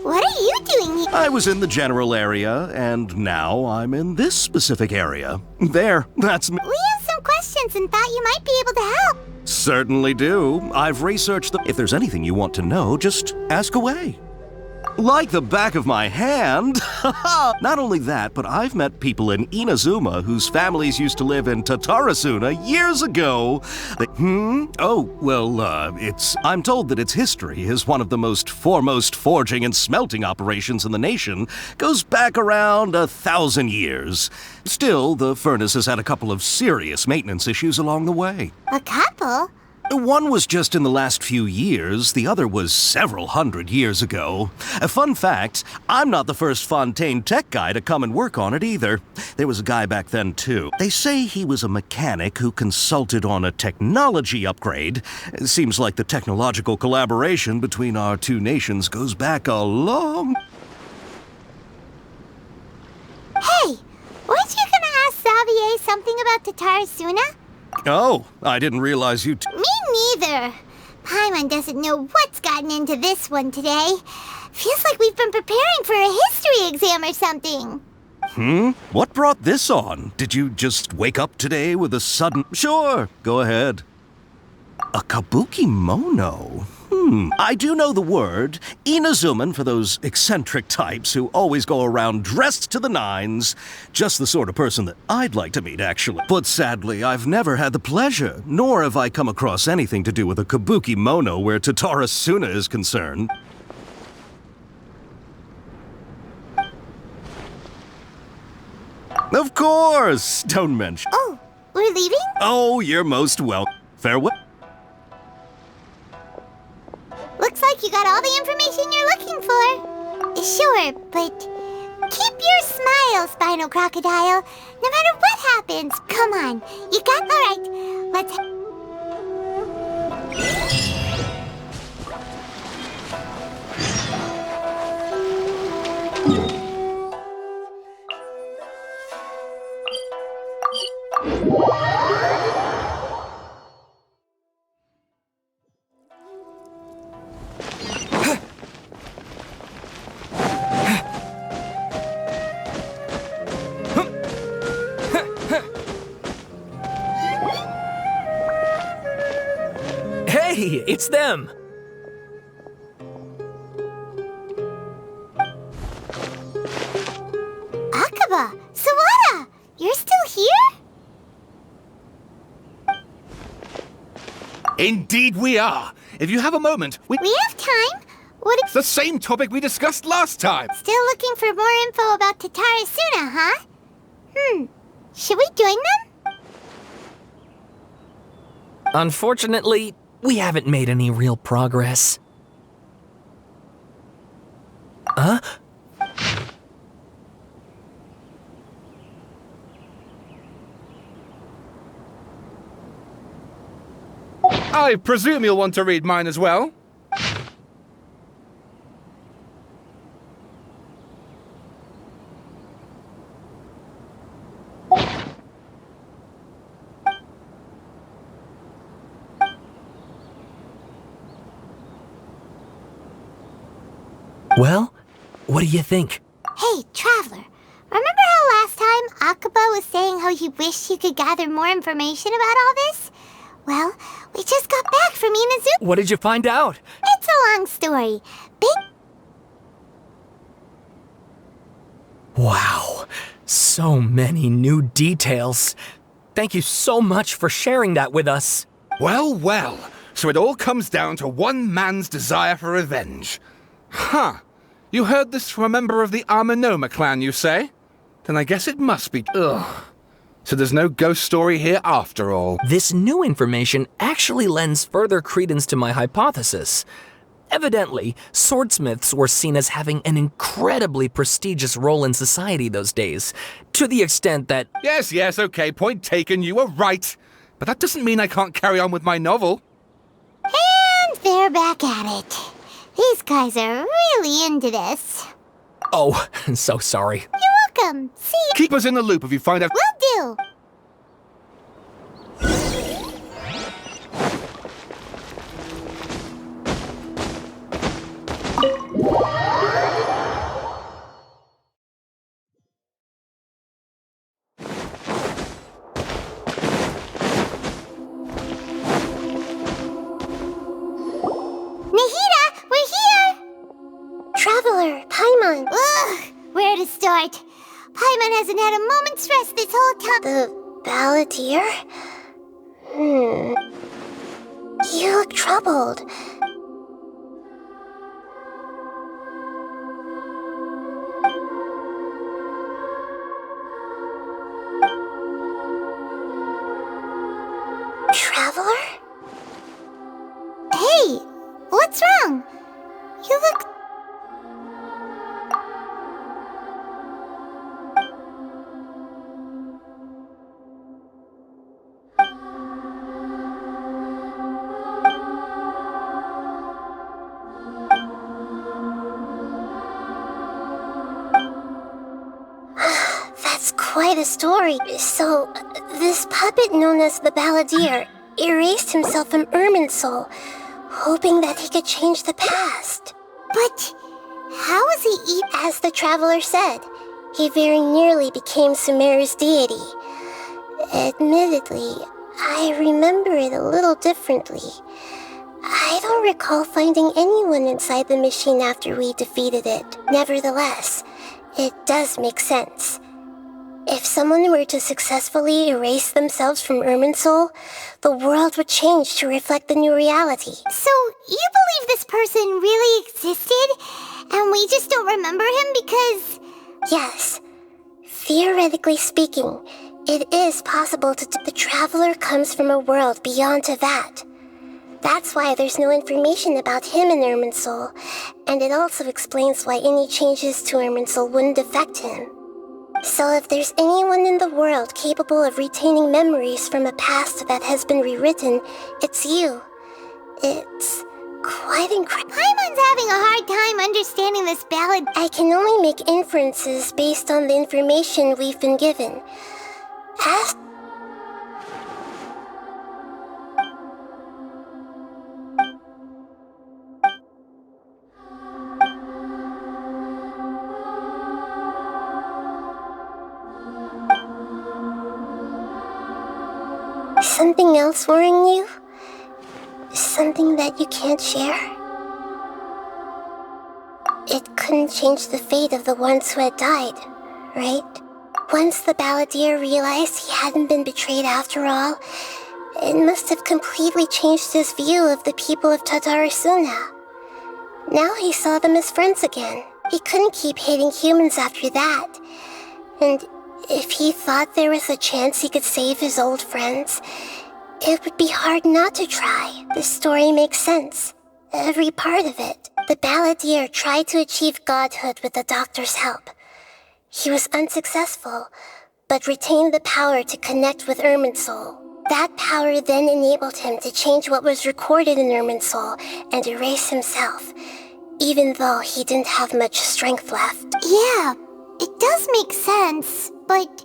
what are you doing here? I was in the general area, and now I'm in this specific area. There, that's me. We have some questions and thought you might be able to help. Certainly do. I've researched them. If there's anything you want to know, just ask away. Like the back of my hand. Not only that, but I've met people in Inazuma whose families used to live in Tatarasuna years ago. I'm told that its history is one of the most foremost forging and smelting operations in the nation. Goes back around 1,000 years. Still, the furnace has had a couple of serious maintenance issues along the way. A couple? One was just in the last few years, the other was several hundred years ago. A fun fact, I'm not the first Fontaine tech guy to come and work on it either. There was a guy back then too. They say he was a mechanic who consulted on a technology upgrade. It seems like the technological collaboration between our two nations goes back a long... Hey, weren't you gonna ask Xavier something about Tatarasuna? Oh, I didn't realize you... Me neither. Paimon doesn't know what's gotten into this one today. Feels like we've been preparing for a history exam or something. What brought this on? Did you just wake up today with a sudden... Sure, go ahead. A kabuki mono? I do know the word. Inazuman for those eccentric types who always go around dressed to the nines. Just the sort of person that I'd like to meet, actually. But sadly, I've never had the pleasure, nor have I come across anything to do with a kabuki mono where Tatarasuna is concerned. Of course! Don't mention. Oh, we're leaving? Oh, you're most welcome. Farewell. Looks like you got all the information you're looking for. Sure, but keep your smile, Spinal Crocodile. No matter what happens, come on. You got... All right, let's... Hey, it's them! Akaba! Sawada! You're still here? Indeed we are. If you have a moment, We have time. What It's the same topic we discussed last time. Still looking for more info about Tatarasuna, huh? Should we join them? Unfortunately, we haven't made any real progress. Huh? I presume you'll want to read mine as well. Well, what do you think? Hey, Traveler. Remember how last time Akaba was saying how he wished he could gather more information about all this? Well, we just got back from Inazuma. What did you find out? It's a long story. Wow, so many new details. Thank you so much for sharing that with us. Well, well. So it all comes down to one man's desire for revenge. Huh. You heard this from a member of the Armanoma clan, you say? Then I guess it must be. Ugh. So there's no ghost story here after all. This new information actually lends further credence to my hypothesis. Evidently, swordsmiths were seen as having an incredibly prestigious role in society those days, to the extent that— Yes, okay, point taken, you were right. But that doesn't mean I can't carry on with my novel. And they're back at it. These guys are really into this. Oh, so sorry. You're welcome. See you. Keep us in the loop if you find out— Will do. Nahida, we're here! Traveler, Paimon. Ugh, where to start? Paimon hasn't had a moment's rest this whole time. The balladeer? You look troubled. Traveler? Hey, what's wrong? You look... That's quite a story. So, this puppet known as the balladeer erased himself from Irminsul, hoping that he could change the past. But how was he As the traveler said, he very nearly became Sumeru's deity. Admittedly, I remember it a little differently. I don't recall finding anyone inside the machine after we defeated it. Nevertheless, it does make sense. If someone were to successfully erase themselves from Irminsul, the world would change to reflect the new reality. So, you believe this person really existed, and we just don't remember him because... Yes. Theoretically speaking, it is possible the traveler comes from a world beyond to that. That's why there's no information about him in Irminsul, and it also explains why any changes to Irminsul wouldn't affect him. So if there's anyone in the world capable of retaining memories from a past that has been rewritten, it's you. It's quite incredible. Paimon's having a hard time understanding this ballad. I can only make inferences based on the information we've been given. As something else worrying you? Something that you can't share? It couldn't change the fate of the ones who had died, right? Once the balladeer realized he hadn't been betrayed after all, it must have completely changed his view of the people of Tatarasuna. Now he saw them as friends again. He couldn't keep hating humans after that. And if he thought there was a chance he could save his old friends, it would be hard not to try. The story makes sense. Every part of it. The balladeer tried to achieve godhood with the doctor's help. He was unsuccessful, but retained the power to connect with Irminsul. That power then enabled him to change what was recorded in Irminsul and erase himself, even though he didn't have much strength left. Yeah, it does make sense, but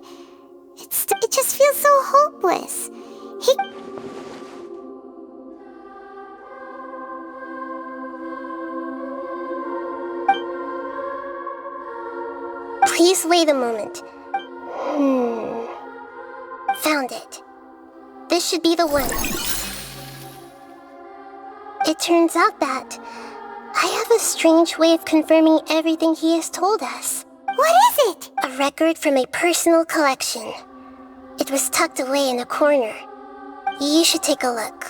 it just feels so hopeless. Please wait a moment. Found it. This should be the one. It turns out that I have a strange way of confirming everything he has told us. What is it? A record from a personal collection. It was tucked away in a corner. You should take a look.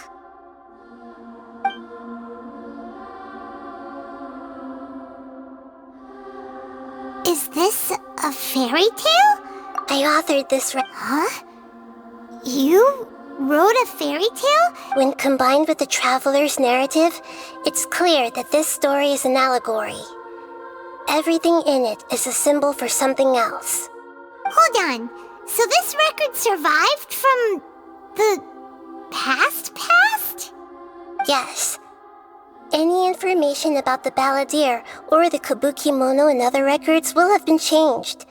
Is this a fairy tale? I authored this. Huh? You wrote a fairy tale? When combined with the traveler's narrative, it's clear that this story is an allegory. Everything in it is a symbol for something else. Hold on. So this record survived from the past? Yes. Any information about the balladeer or the kabuki mono in other records will have been changed.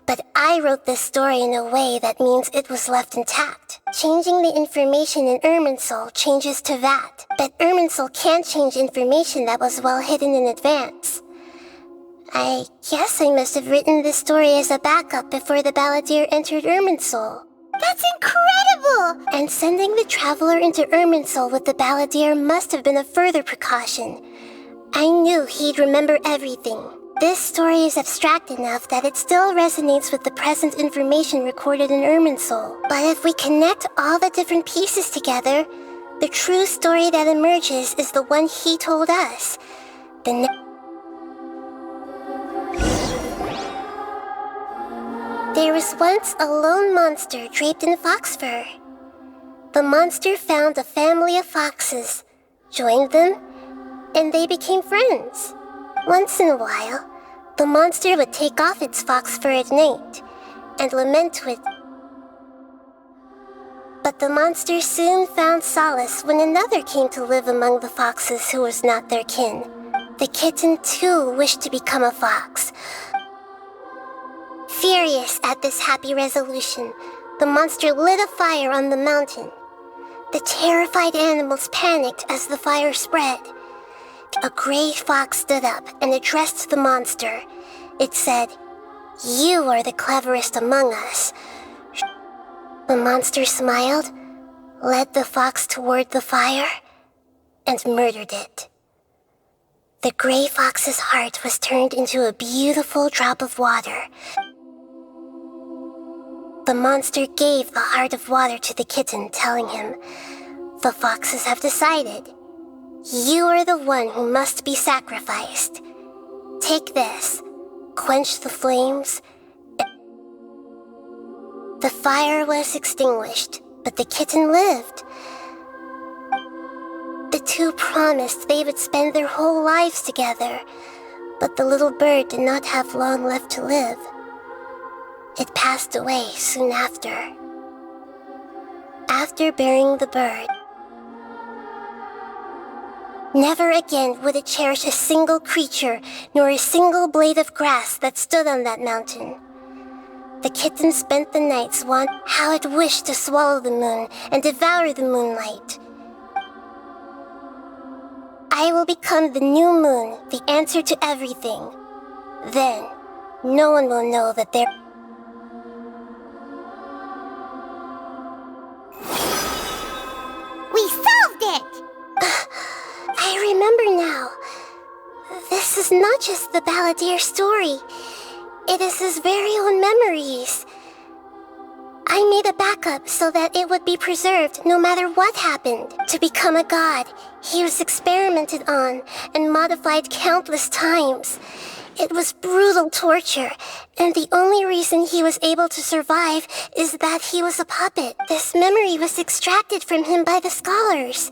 But I wrote this story in a way that means it was left intact. Changing the information in Irminsul changes to that. But Irminsul can't change information that was well hidden in advance. I guess I must have written this story as a backup before the balladeer entered Irminsul. That's incredible! And sending the traveler into Irminsul with the balladeer must have been a further precaution. I knew he'd remember everything. This story is abstract enough that it still resonates with the present information recorded in Irminsul. But if we connect all the different pieces together, the true story that emerges is the one he told us. There was once a lone monster draped in fox fur. The monster found a family of foxes, joined them, and they became friends. Once in a while, the monster would take off its fox fur at night and lament to it. But the monster soon found solace when another came to live among the foxes who was not their kin. The kitten too wished to become a fox. Furious at this happy resolution, the monster lit a fire on the mountain. The terrified animals panicked as the fire spread. A gray fox stood up and addressed the monster. It said, "You are the cleverest among us." The monster smiled, led the fox toward the fire, and murdered it. The gray fox's heart was turned into a beautiful drop of water. The monster gave the heart of water to the kitten, telling him, "The foxes have decided. You are the one who must be sacrificed. Take this, quench the flames." The fire was extinguished, but the kitten lived. The two promised they would spend their whole lives together, but the little bird did not have long left to live. It passed away soon after. After burying the bird, never again would it cherish a single creature nor a single blade of grass that stood on that mountain. The kitten spent the nights wondering how it wished to swallow the moon and devour the moonlight. I will become the new moon, the answer to everything. Then, no one will know that there... We solved it! I remember now. This is not just the balladeer story. It is his very own memories. I made a backup so that it would be preserved no matter what happened. To become a god, he was experimented on and modified countless times. It was brutal torture, and the only reason he was able to survive is that he was a puppet. This memory was extracted from him by the scholars.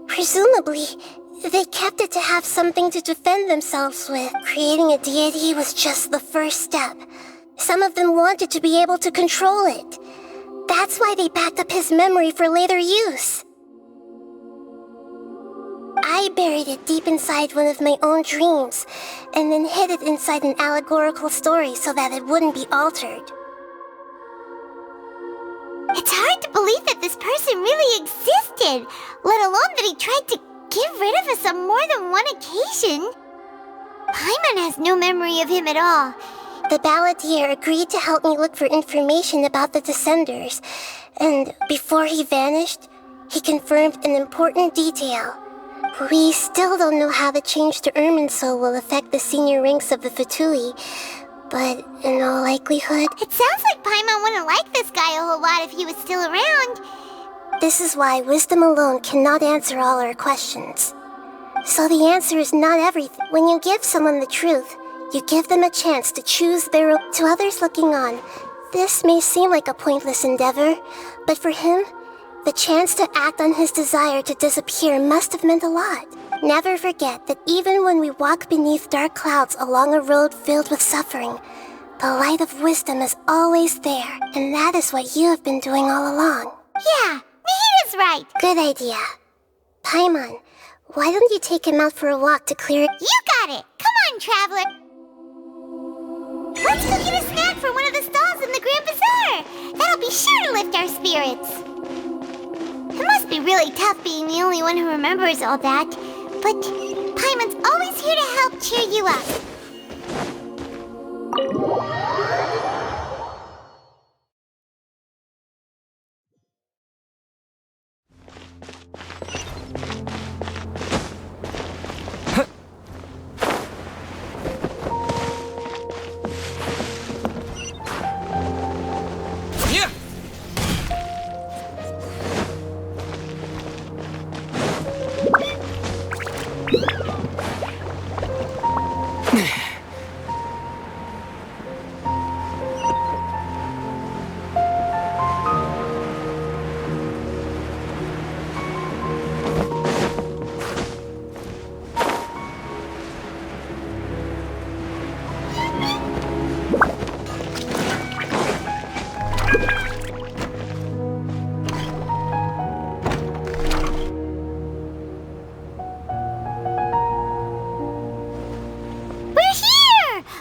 Presumably, they kept it to have something to defend themselves with. Creating a deity was just the first step. Some of them wanted to be able to control it. That's why they backed up his memory for later use. I buried it deep inside one of my own dreams, and then hid it inside an allegorical story so that it wouldn't be altered. It's hard to believe that this person really existed, let alone that he tried to get rid of us on more than one occasion. Paimon has no memory of him at all. The balladeer agreed to help me look for information about the Descenders, and before he vanished, he confirmed an important detail. We still don't know how the change to Irminsul will affect the senior ranks of the Fatui, but in all likelihood... It sounds like Paimon wouldn't like this guy a whole lot if he was still around. This is why wisdom alone cannot answer all our questions. So the answer is not everything. When you give someone the truth, You give them a chance to choose their... To others looking on, this may seem like a pointless endeavor, but for him, the chance to act on his desire to disappear must have meant a lot. Never forget that even when we walk beneath dark clouds along a road filled with suffering, the light of wisdom is always there, and that is what you have been doing all along. Yeah, Nahita's right. Good idea. Paimon, why don't you take him out for a walk to clear it? You got it! Come on, Traveler! Let's go get a snack from one of the stalls in the Grand Bazaar! That'll be sure to lift our spirits! It must be really tough being the only one who remembers all that, but Paimon's always here to help cheer you up.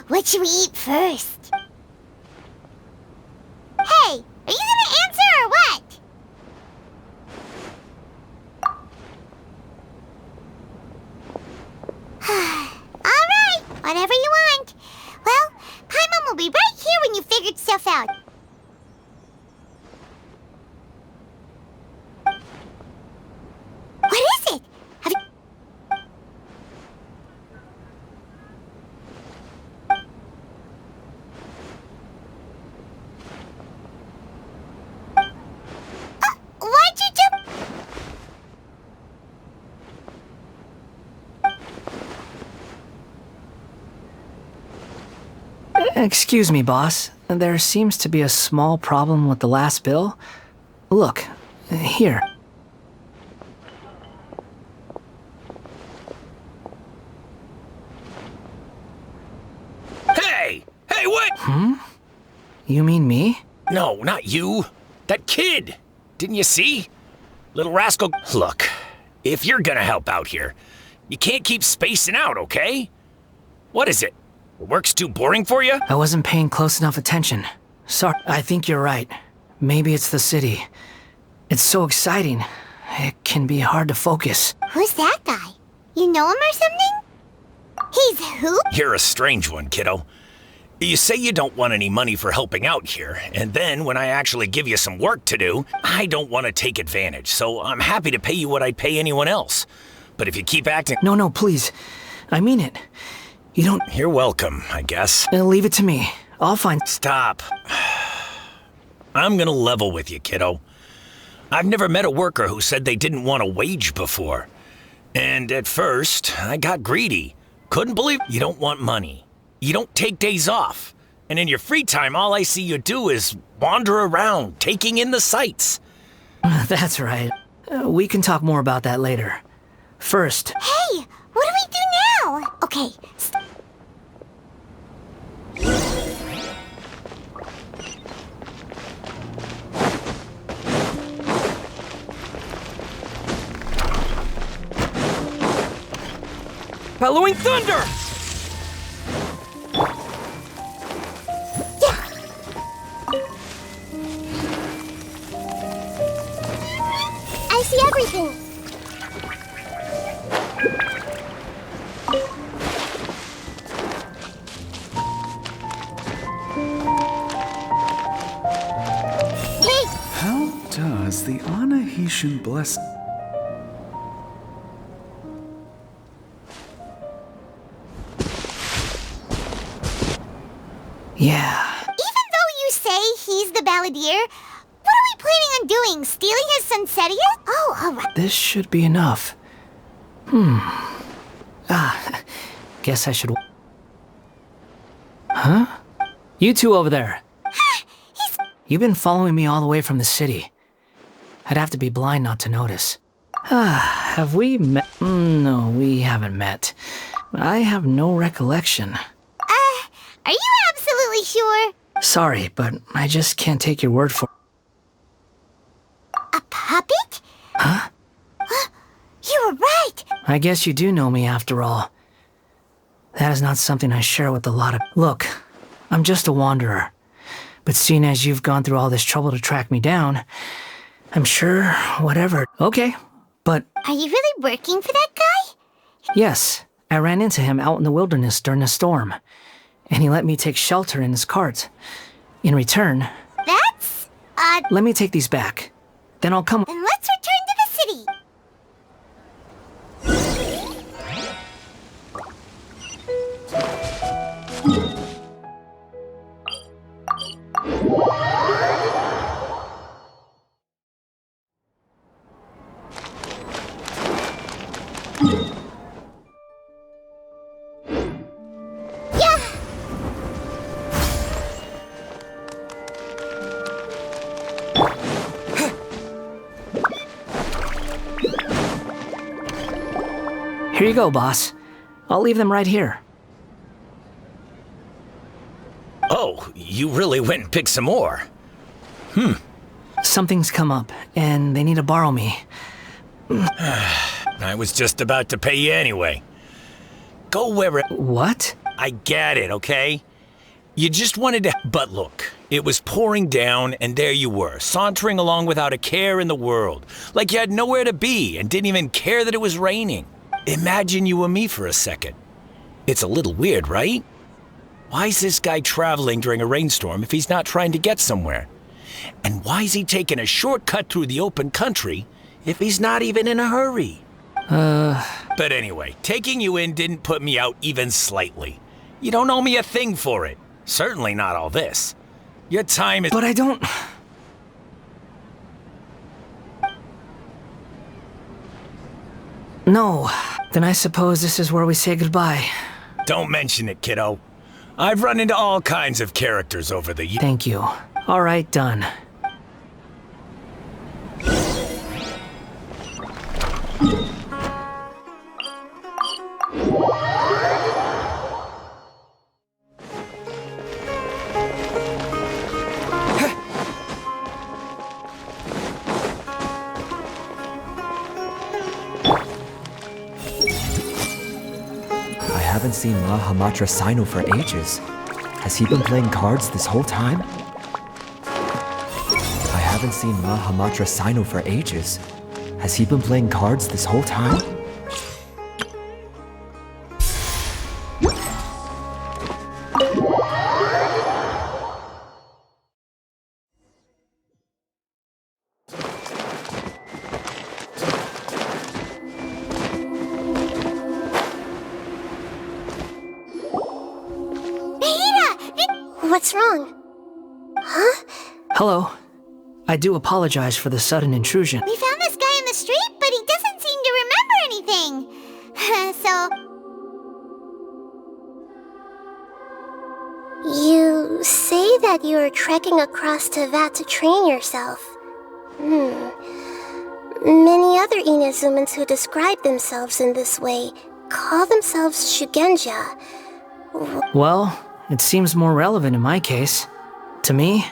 What should we eat first? Hey, are you gonna answer or what? Alright, whatever you want. Well, Paimon will be right here when you figured stuff out. What is it? Have you... Why'd you jump? Excuse me, boss. There seems to be a small problem with the last bill. Look, here. Hey! Hey, what? You mean me? No, not you. That kid! Didn't you see? Little rascal. Look, if you're gonna help out here, you can't keep spacing out, okay? What is it? Work's too boring for you? I wasn't paying close enough attention. Sorry, I think you're right. Maybe it's the city. It's so exciting. It can be hard to focus. Who's that guy? You know him or something? He's who? You're a strange one, kiddo. You say you don't want any money for helping out here, and then when I actually give you some work to do, I don't want to take advantage, so I'm happy to pay you what I'd pay anyone else. But if you keep acting... No, please. I mean it. You don't... You're welcome, I guess. Leave it to me. I'll find... Stop. I'm gonna level with you, kiddo. I've never met a worker who said they didn't want a wage before. And at first, I got greedy. Couldn't believe you don't want money. You don't take days off. And in your free time, all I see you do is wander around, taking in the sights. That's right. We can talk more about that later. First... Hey, what do we do now? Okay. Bellowing thunder! I see everything. How does the Anahitian bless... Yeah. Even though you say he's the balladeer, what are we planning on doing? Stealing his Sunsetia? Oh, alright. This should be enough. Guess I should... You two over there. You've been following me all the way from the city. I'd have to be blind not to notice. Have we met? No, we haven't met. I have no recollection. Are you absolutely sure? Sorry, but I just can't take your word for it. A puppet? Huh? You were right! I guess you do know me after all. That is not something I share with a lot of... Look, I'm just a wanderer. But seeing as you've gone through all this trouble to track me down, I'm sure whatever... Okay, but... Are you really working for that guy? Yes, I ran into him out in the wilderness during a storm. And he let me take shelter in his cart. In return... That's... Let me take these back. Then I'll come... Then let's return to the city! Here you go, boss. I'll leave them right here. Oh, you really went and picked some more. Something's come up, and they need to borrow me. I was just about to pay you anyway. Go where it... What? I get it, okay? You just wanted to... But look, it was pouring down, and there you were, sauntering along without a care in the world. Like you had nowhere to be, and didn't even care that it was raining. Imagine you were me for a second. It's a little weird, right? Why is this guy traveling during a rainstorm if he's not trying to get somewhere? And why is he taking a shortcut through the open country if he's not even in a hurry? But anyway, taking you in didn't put me out even slightly. You don't owe me a thing for it. Certainly not all this. Your time is... But I don't... No. Then I suppose this is where we say goodbye. Don't mention it, kiddo. I've run into all kinds of characters over the years. Thank you. All right, done. I haven't seen La Hamatra Sino for ages. Has he been playing cards this whole time? I haven't seen La Hamatra Sino for ages. Has he been playing cards this whole time? What's wrong? Huh? Hello. I do apologize for the sudden intrusion. We found this guy in the street, but he doesn't seem to remember anything. So... You say that you're trekking across Teyvat to train yourself. Many other Inazumans who describe themselves in this way call themselves Shugenja. Well, it seems more relevant in my case. To me,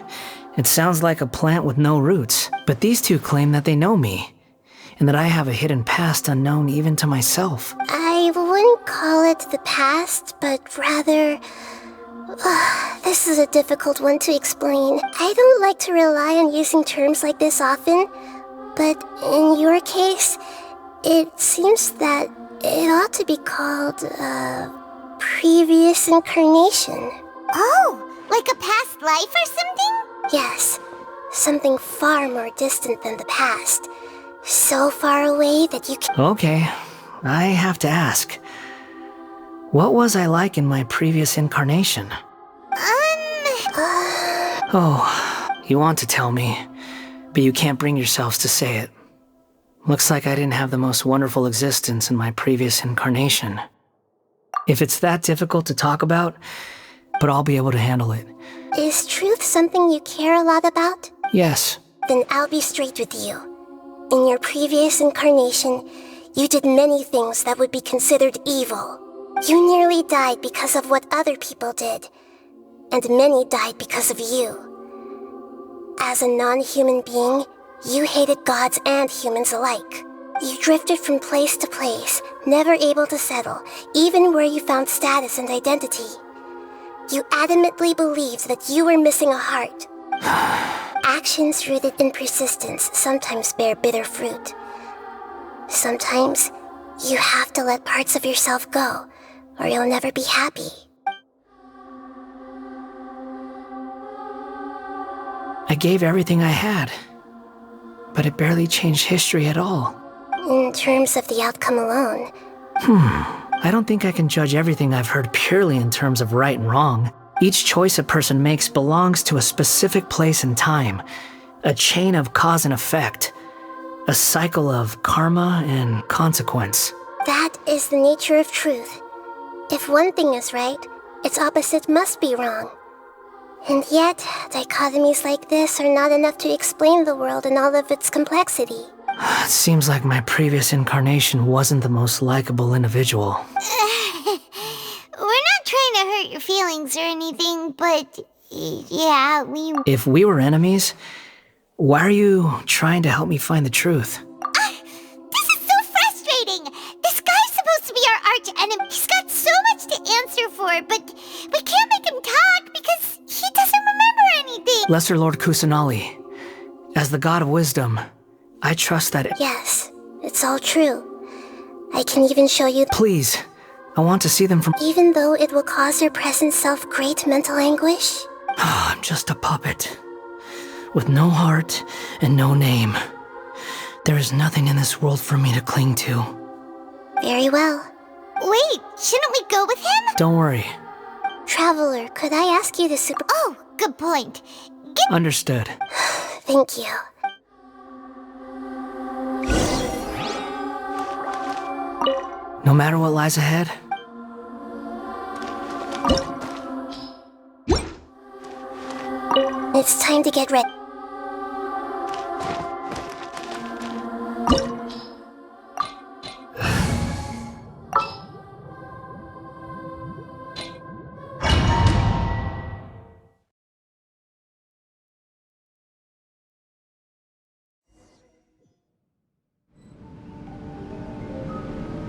it sounds like a plant with no roots. But these two claim that they know me, and that I have a hidden past unknown even to myself. I wouldn't call it the past, but rather... this is a difficult one to explain. I don't like to rely on using terms like this often, but in your case, it seems that it ought to be called, previous incarnation. Oh, like a past life or something? Yes, something far more distant than the past. So far away that you can... Okay, I have to ask. What was I like in my previous incarnation? Oh, you want to tell me, but you can't bring yourselves to say it. Looks like I didn't have the most wonderful existence in my previous incarnation. If it's that difficult to talk about, but I'll be able to handle it. Is truth something you care a lot about? Yes. Then I'll be straight with you. In your previous incarnation, you did many things that would be considered evil. You nearly died because of what other people did, and many died because of you. As a non-human being, you hated gods and humans alike. You drifted from place to place, never able to settle, even where you found status and identity. You adamantly believed that you were missing a heart. Actions rooted in persistence sometimes bear bitter fruit. Sometimes, you have to let parts of yourself go, or you'll never be happy. I gave everything I had, but it barely changed history at all. In terms of the outcome alone. I don't think I can judge everything I've heard purely in terms of right and wrong. Each choice a person makes belongs to a specific place and time, a chain of cause and effect, a cycle of karma and consequence. That is the nature of truth. If one thing is right, its opposite must be wrong. And yet, dichotomies like this are not enough to explain the world in all of its complexity. It seems like my previous incarnation wasn't the most likable individual. We're not trying to hurt your feelings or anything, but yeah, we... If we were enemies, why are you trying to help me find the truth? This is so frustrating! This guy's supposed to be our arch enemy. He's got so much to answer for, but we can't make him talk because he doesn't remember anything! Lesser Lord Kusanali, as the god of wisdom, I trust that... Yes, it's all true. I can even show you... Please, I want to see them from... Even though it will cause your present self great mental anguish? I'm just a puppet, with no heart and no name. There is nothing in this world for me to cling to. Very well. Wait, shouldn't we go with him? Don't worry. Traveler, could I ask you to super... Oh, good point. Understood. Thank you. No matter what lies ahead, it's time to get ready.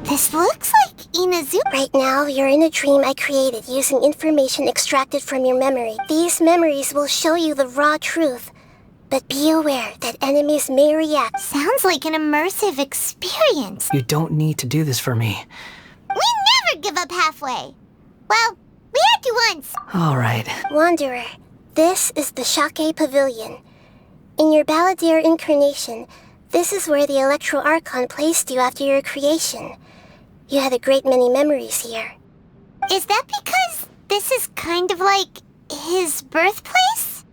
This looks like Inazuma. Right now, you're in a dream I created using information extracted from your memory. These memories will show you the raw truth, but be aware that enemies may react. Sounds like an immersive experience. you don't need to do this for me. We never give up halfway. Well, we had to once. All right. Wanderer, this is the Shake Pavilion. In your Balladeer incarnation, this is where the Electro Archon placed you after your creation. You had a great many memories here. Is that because this is kind of like his birthplace?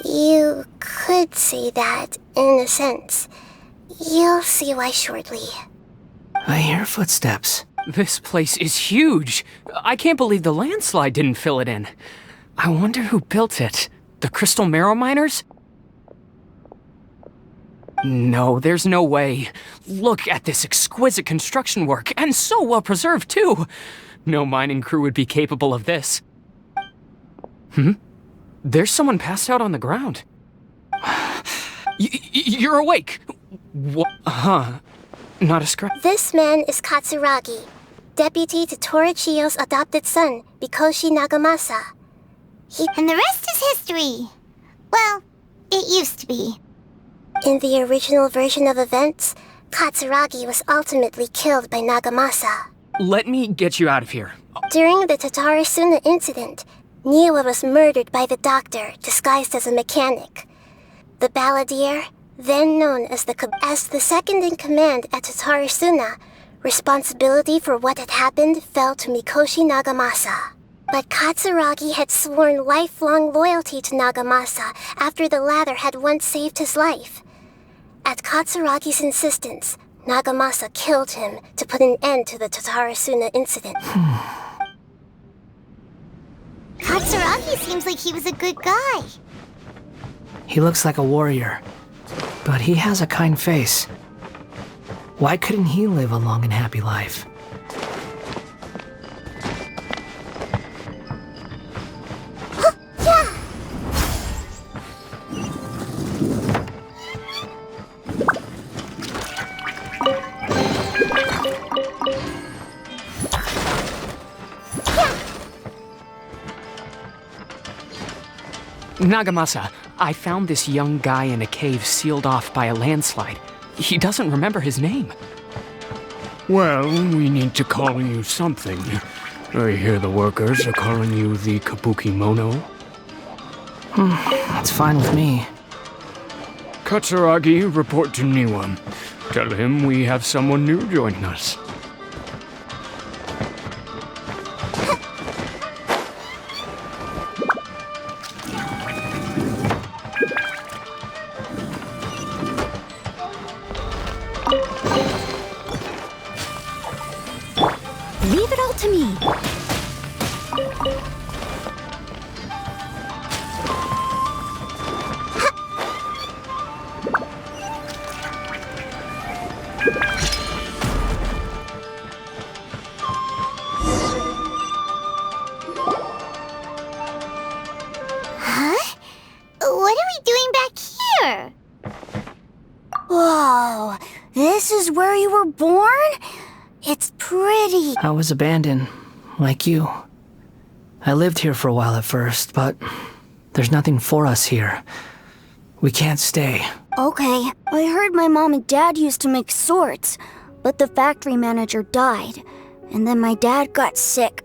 You could say that, in a sense. You'll see why shortly. I hear footsteps. This place is huge. I can't believe the landslide didn't fill it in. I wonder who built it. The Crystal Marrow Miners? No, there's no way. Look at this exquisite construction work, and so well preserved, too. No mining crew would be capable of this. There's someone passed out on the ground. You're awake. What? Not a scratch. This man is Katsuragi, deputy to Torichiyo's adopted son, Mikoshi Nagamasa. And the rest is history. Well, it used to be. In the original version of events, Katsuragi was ultimately killed by Nagamasa. Let me get you out of here. During the Tatarasuna incident, Niwa was murdered by the doctor, disguised as a mechanic. The Balladeer, then known as the second-in-command at Tatarasuna, responsibility for what had happened fell to Mikoshi Nagamasa. But Katsuragi had sworn lifelong loyalty to Nagamasa after the latter had once saved his life. At Katsuragi's insistence, Nagamasa killed him to put an end to the Tatarasuna incident. Katsuragi Katsuragi seems like he was a good guy. He looks like a warrior, but he has a kind face. Why couldn't he live a long and happy life? Nagamasa, I found this young guy in a cave sealed off by a landslide. He doesn't remember his name. Well, we need to call you something. I hear the workers are calling you the Kabuki Mono. That's fine with me. Katsuragi, report to Niwa. Tell him we have someone new joining us. Leave it all to me. Huh? What are we doing back here? Whoa, this is where you were born? It's pretty. I was abandoned, like you. I lived here for a while at first, but there's nothing for us here. We can't stay. Okay, I heard my mom and dad used to make swords, but the factory manager died, and then my dad got sick.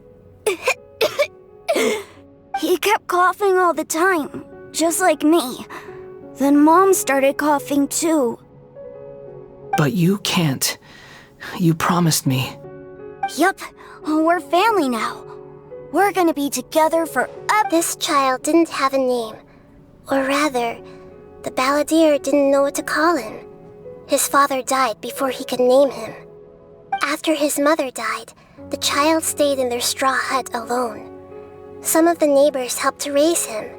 He kept coughing all the time, just like me. Then Mom started coughing too. But you can't. You promised me. Yup, we're family now. We're gonna be together forever. This child didn't have a name. Or rather, the balladeer didn't know what to call him. His father died before he could name him. After his mother died, the child stayed in their straw hut alone. Some of the neighbors helped to raise him.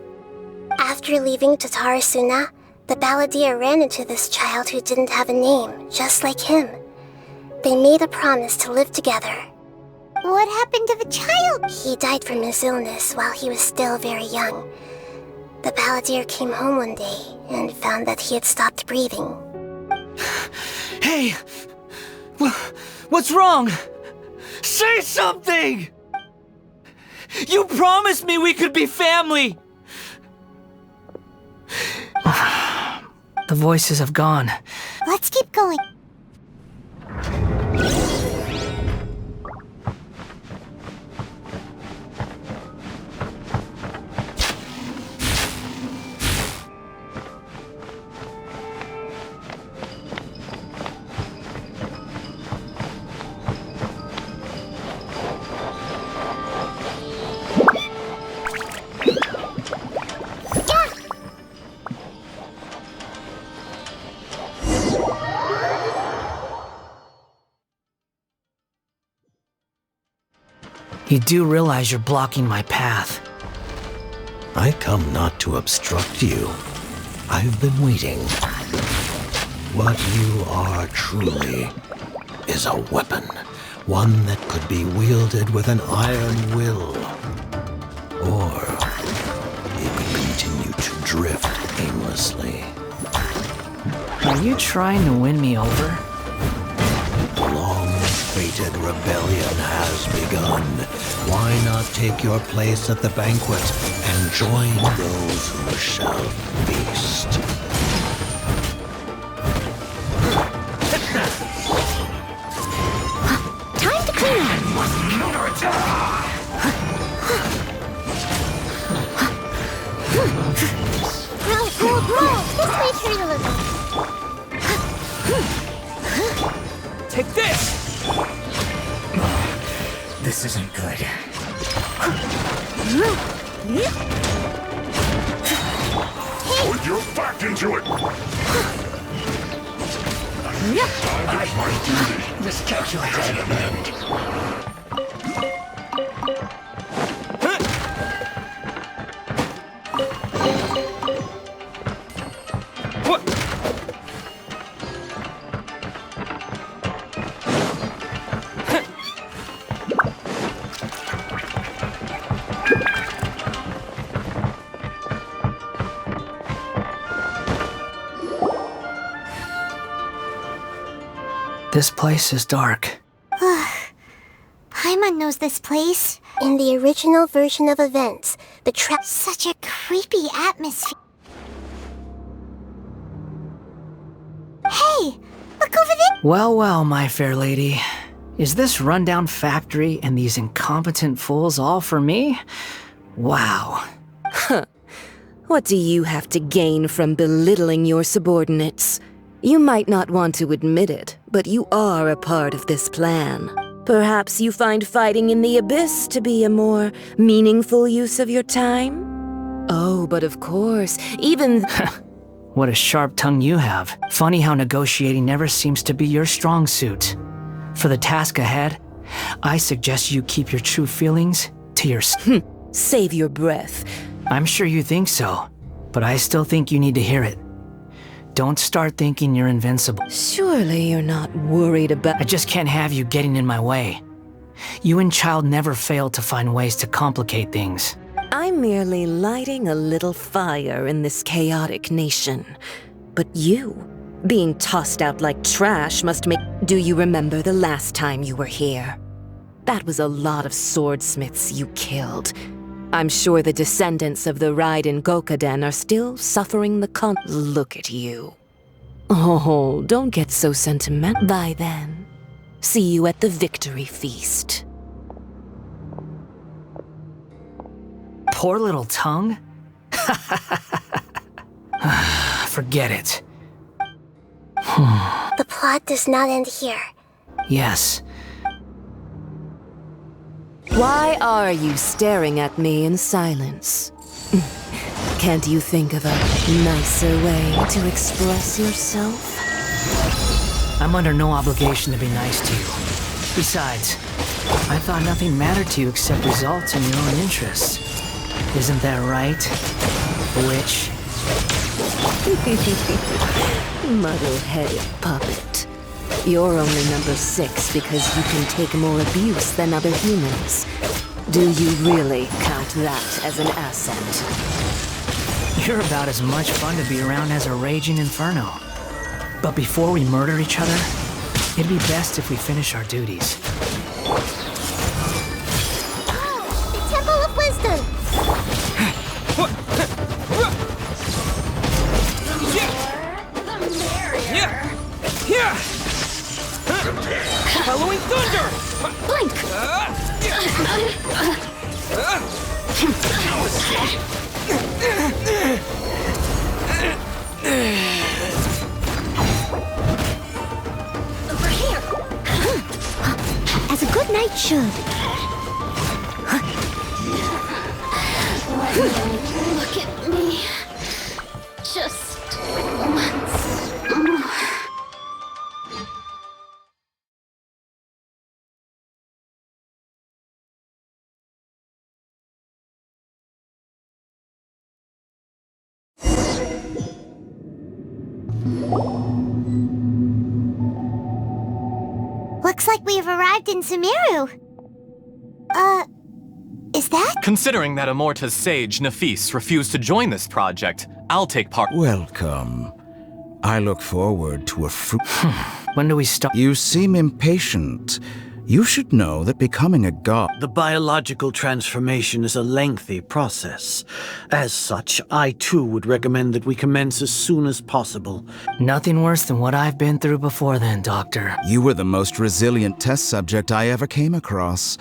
After leaving Tatarasuna, the balladeer ran into this child who didn't have a name, just like him. They made a promise to live together. What happened to the child? He died from his illness while he was still very young. The balladeer came home one day and found that he had stopped breathing. Hey! What's wrong? Say something! You promised me we could be family! The voices have gone. Let's keep going. You do realize you're blocking my path. I come not to obstruct you. I've been waiting. What you are truly is a weapon, one that could be wielded with an iron will. Or it could continue to drift aimlessly. Are you trying to win me over? The long-fated rebellion has begun. Why not take your place at the banquet and join those who shall feast? Time to clean up! Bro, this way hurt a little. Take this! This isn't good. Put your back into it! That is my duty. Just catch your head. This place is dark. Paimon knows this place. In the original version of events, the trap. Such a creepy atmosphere. Hey, look over there. Well, well, my fair lady. Is this rundown factory and these incompetent fools all for me? Wow. Huh. What do you have to gain from belittling your subordinates? You might not want to admit it, but you are a part of this plan. Perhaps you find fighting in the abyss to be a more meaningful use of your time? Oh, but of course, even... What a sharp tongue you have. Funny how negotiating never seems to be your strong suit. For the task ahead, I suggest you keep your true feelings to yourself. Save your breath. I'm sure you think so, but I still think you need to hear it. Don't start thinking you're invincible. Surely you're not worried about... I just can't have you getting in my way. You and Child never fail to find ways to complicate things. I'm merely lighting a little fire in this chaotic nation. But you, being tossed out like trash must make... Do you remember the last time you were here? That was a lot of swordsmiths you killed. I'm sure the descendants of the Raiden Gokaden are still suffering the Look at you. Oh, don't get so sentimental. Bye then. See you at the victory feast. Poor little tongue? Forget it. The plot does not end here. Yes. Why are you staring at me in silence? Can't you think of a nicer way to express yourself? I'm under no obligation to be nice to you. Besides, I thought nothing mattered to you except results and your own interests. Isn't that right, witch? Muddle-headed puppet. You're only number 6 because you can take more abuse than other humans. Do you really count that as an asset? You're about as much fun to be around as a raging inferno. But before we murder each other, it'd be best if we finish our duties. The Temple of Wisdom! Halloween Thunder! Blink! Over here! As a good knight should. Look at me. Just once more. Looks like we have arrived in Sumeru. Is that? Considering that Amorta's sage, Nafis, refused to join this project, I'll take part. Welcome. I look forward to a When do we start? You seem impatient. You should know that becoming a god... The biological transformation is a lengthy process. As such, I too would recommend that we commence as soon as possible. Nothing worse than what I've been through before then, Doctor. You were the most resilient test subject I ever came across.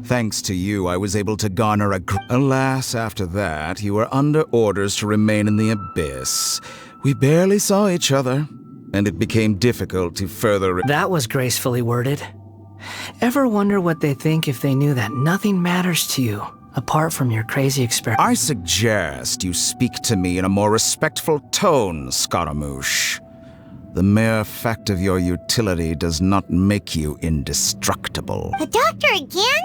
Thanks to you, I was able to garner Alas, after that, you were under orders to remain in the abyss. We barely saw each other, and it became difficult to further... That was gracefully worded. Ever wonder what they think if they knew that nothing matters to you, apart from your crazy experiment? I suggest you speak to me in a more respectful tone, Scaramouche. The mere fact of your utility does not make you indestructible. The doctor again?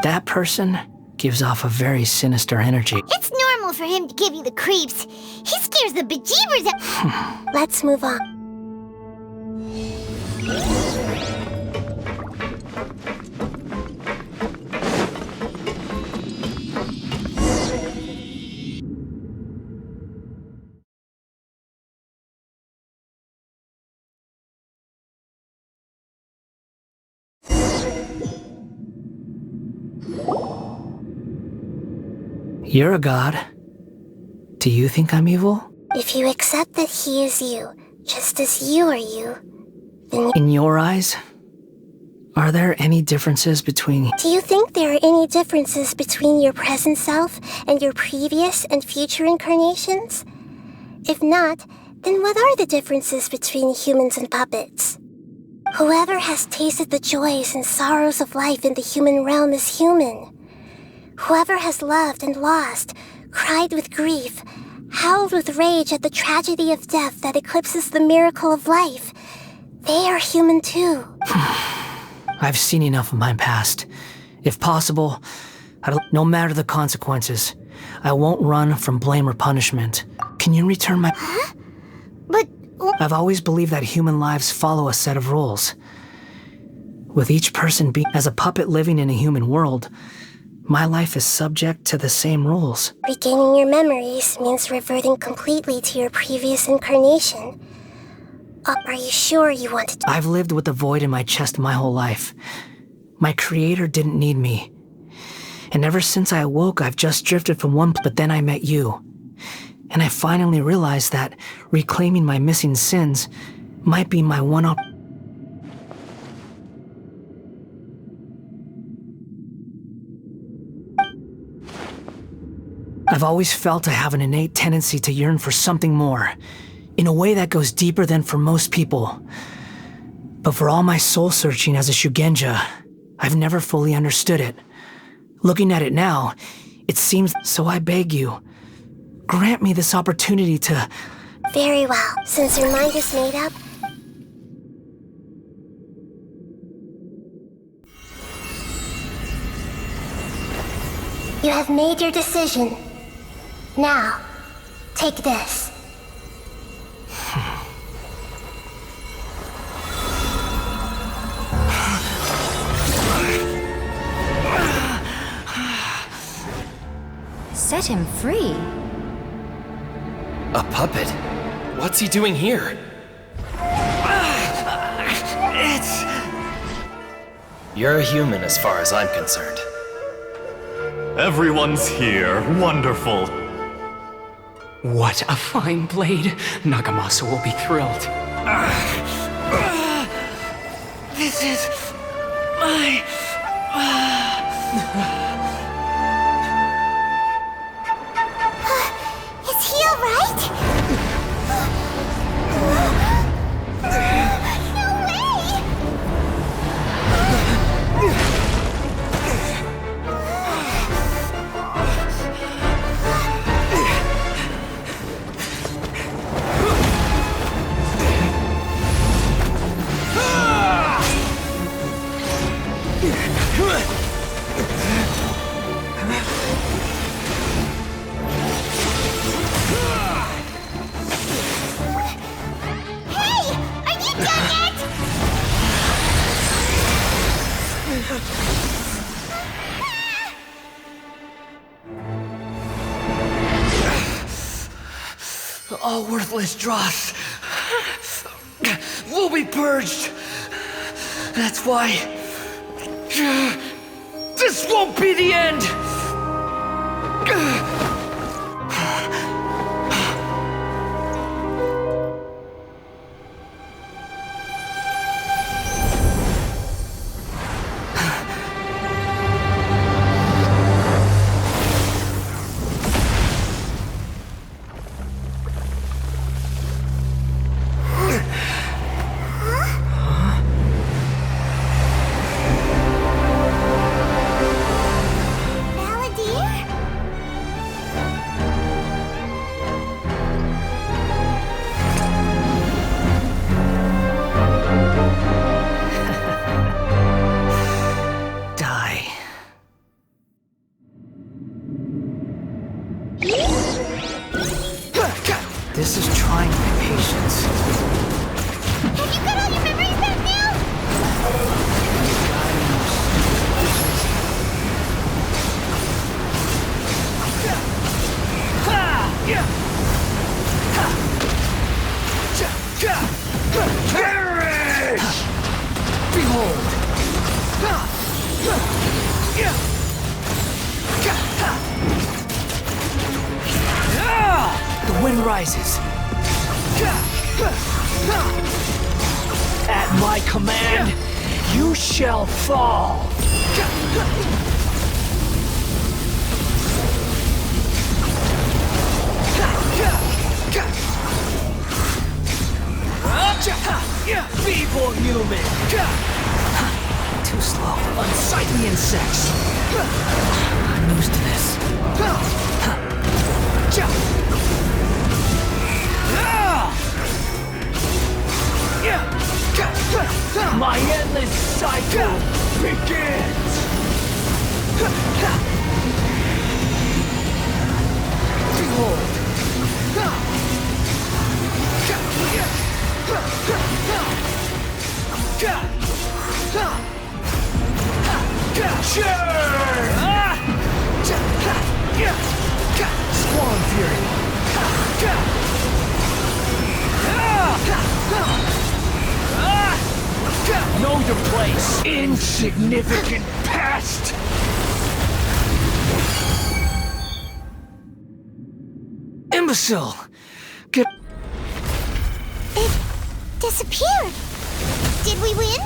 That person gives off a very sinister energy. It's normal for him to give you the creeps. He scares the bejeebers out. Let's move on. You're a god. Do you think I'm evil? If you accept that he is you, just as you are you, then... In your eyes, are there any differences between... Do you think there are any differences between your present self and your previous and future incarnations? If not, then what are the differences between humans and puppets? Whoever has tasted the joys and sorrows of life in the human realm is human. Whoever has loved and lost, cried with grief, howled with rage at the tragedy of death that eclipses the miracle of life, they are human too. I've seen enough of my past. If possible, no matter the consequences, I won't run from blame or punishment. Can you return my... Huh? But... I've always believed that human lives follow a set of rules. With each person being as a puppet living in a human world, my life is subject to the same rules. Regaining your memories means reverting completely to your previous incarnation. Are you sure you want to... I've lived with a void in my chest my whole life. My creator didn't need me. And ever since I awoke, I've just drifted from one... But then I met you. And I finally realized that reclaiming my missing sins might be my one I've always felt I have an innate tendency to yearn for something more, in a way that goes deeper than for most people. But for all my soul-searching as a Shugenja, I've never fully understood it. Looking at it now, it seems... So I beg you, grant me this opportunity to... Very well. Since your mind is made up... You have made your decision. Now, take this. Set him free. A puppet? What's he doing here? You're a human as far as I'm concerned. Everyone's here. Wonderful. What a fine blade. Nagamasa will be thrilled. This is my... Is he alright? No way! All worthless dross will be purged. That's why this won't be the end. This is trying my patience. Have you got all your memories back now? Perish! Behold! sun rises. At my command, you shall fall. Feeble human! Too slow. Unsightly insects. I'm used to this. My endless cycle begins! Behold! Swan Fury! Know your place, insignificant pest! Imbecile! Get... It disappeared. Did we win?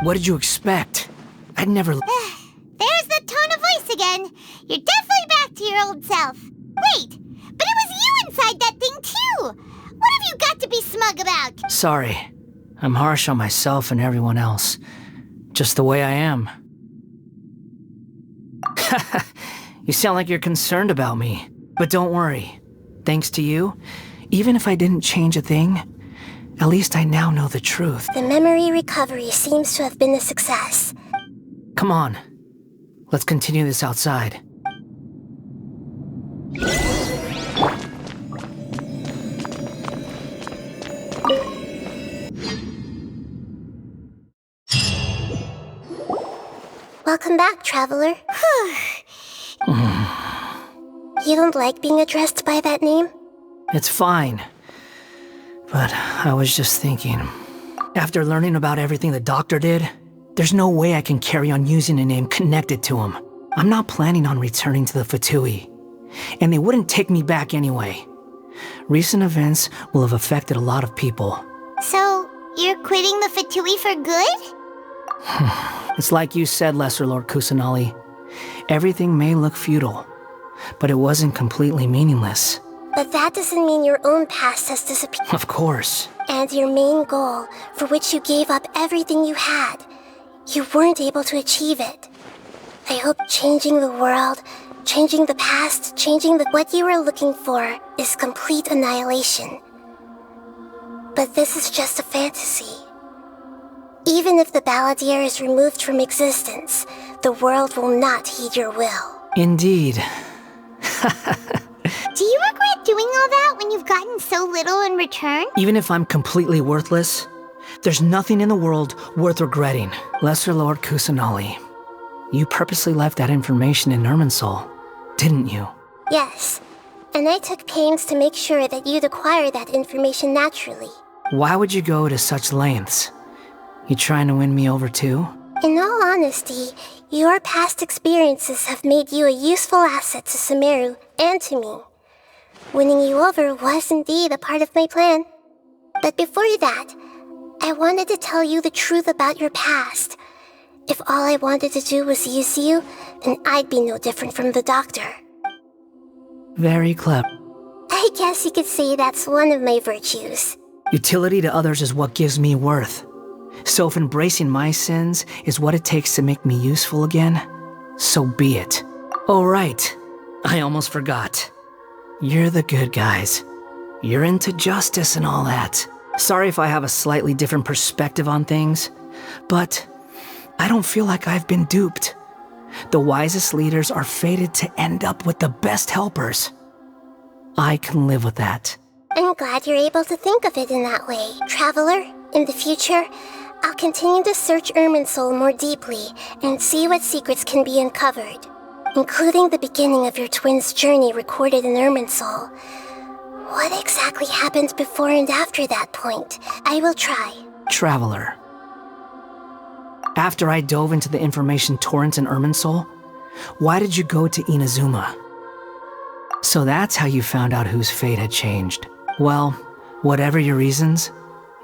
What did you expect? I'd never... There's the tone of voice again. You're definitely back to your old self. Wait, but it was you inside that thing too! What have you got to be smug about? Sorry. I'm harsh on myself and everyone else. Just the way I am. You sound like you're concerned about me. But don't worry. Thanks to you, even if I didn't change a thing, at least I now know the truth. The memory recovery seems to have been a success. Come on. Let's continue this outside. Welcome back, Traveler. You don't like being addressed by that name? It's fine. But I was just thinking, after learning about everything the doctor did, there's no way I can carry on using a name connected to him. I'm not planning on returning to the Fatui, and they wouldn't take me back anyway. Recent events will have affected a lot of people. So, you're quitting the Fatui for good? It's like you said, Lesser Lord Kusanali. Everything may look futile, but it wasn't completely meaningless. But that doesn't mean your own past has disappeared. Of course. And your main goal, for which you gave up everything you had, you weren't able to achieve it. I hope changing the world, changing the past, changing what you were looking for is complete annihilation. But this is just a fantasy. Even if the Balladeer is removed from existence, the world will not heed your will. Indeed. Do you regret doing all that when you've gotten so little in return? Even if I'm completely worthless, there's nothing in the world worth regretting. Lesser Lord Kusanali, you purposely left that information in Irminsul, didn't you? Yes, and I took pains to make sure that you'd acquire that information naturally. Why would you go to such lengths? You trying to win me over too? In all honesty, your past experiences have made you a useful asset to Sumeru and to me. Winning you over was indeed a part of my plan. But before that, I wanted to tell you the truth about your past. If all I wanted to do was use you, then I'd be no different from the doctor. Very clever. I guess you could say that's one of my virtues. Utility to others is what gives me worth. So if embracing my sins is what it takes to make me useful again, so be it. Oh right, I almost forgot. You're the good guys. You're into justice and all that. Sorry if I have a slightly different perspective on things, but I don't feel like I've been duped. The wisest leaders are fated to end up with the best helpers. I can live with that. I'm glad you're able to think of it in that way. Traveler, in the future, I'll continue to search Irminsul more deeply and see what secrets can be uncovered, including the beginning of your twins' journey recorded in Irminsul. What exactly happened before and after that point? I will try. Traveler. After I dove into the information torrent in Irminsul, why did you go to Inazuma? So that's how you found out whose fate had changed. Well, whatever your reasons,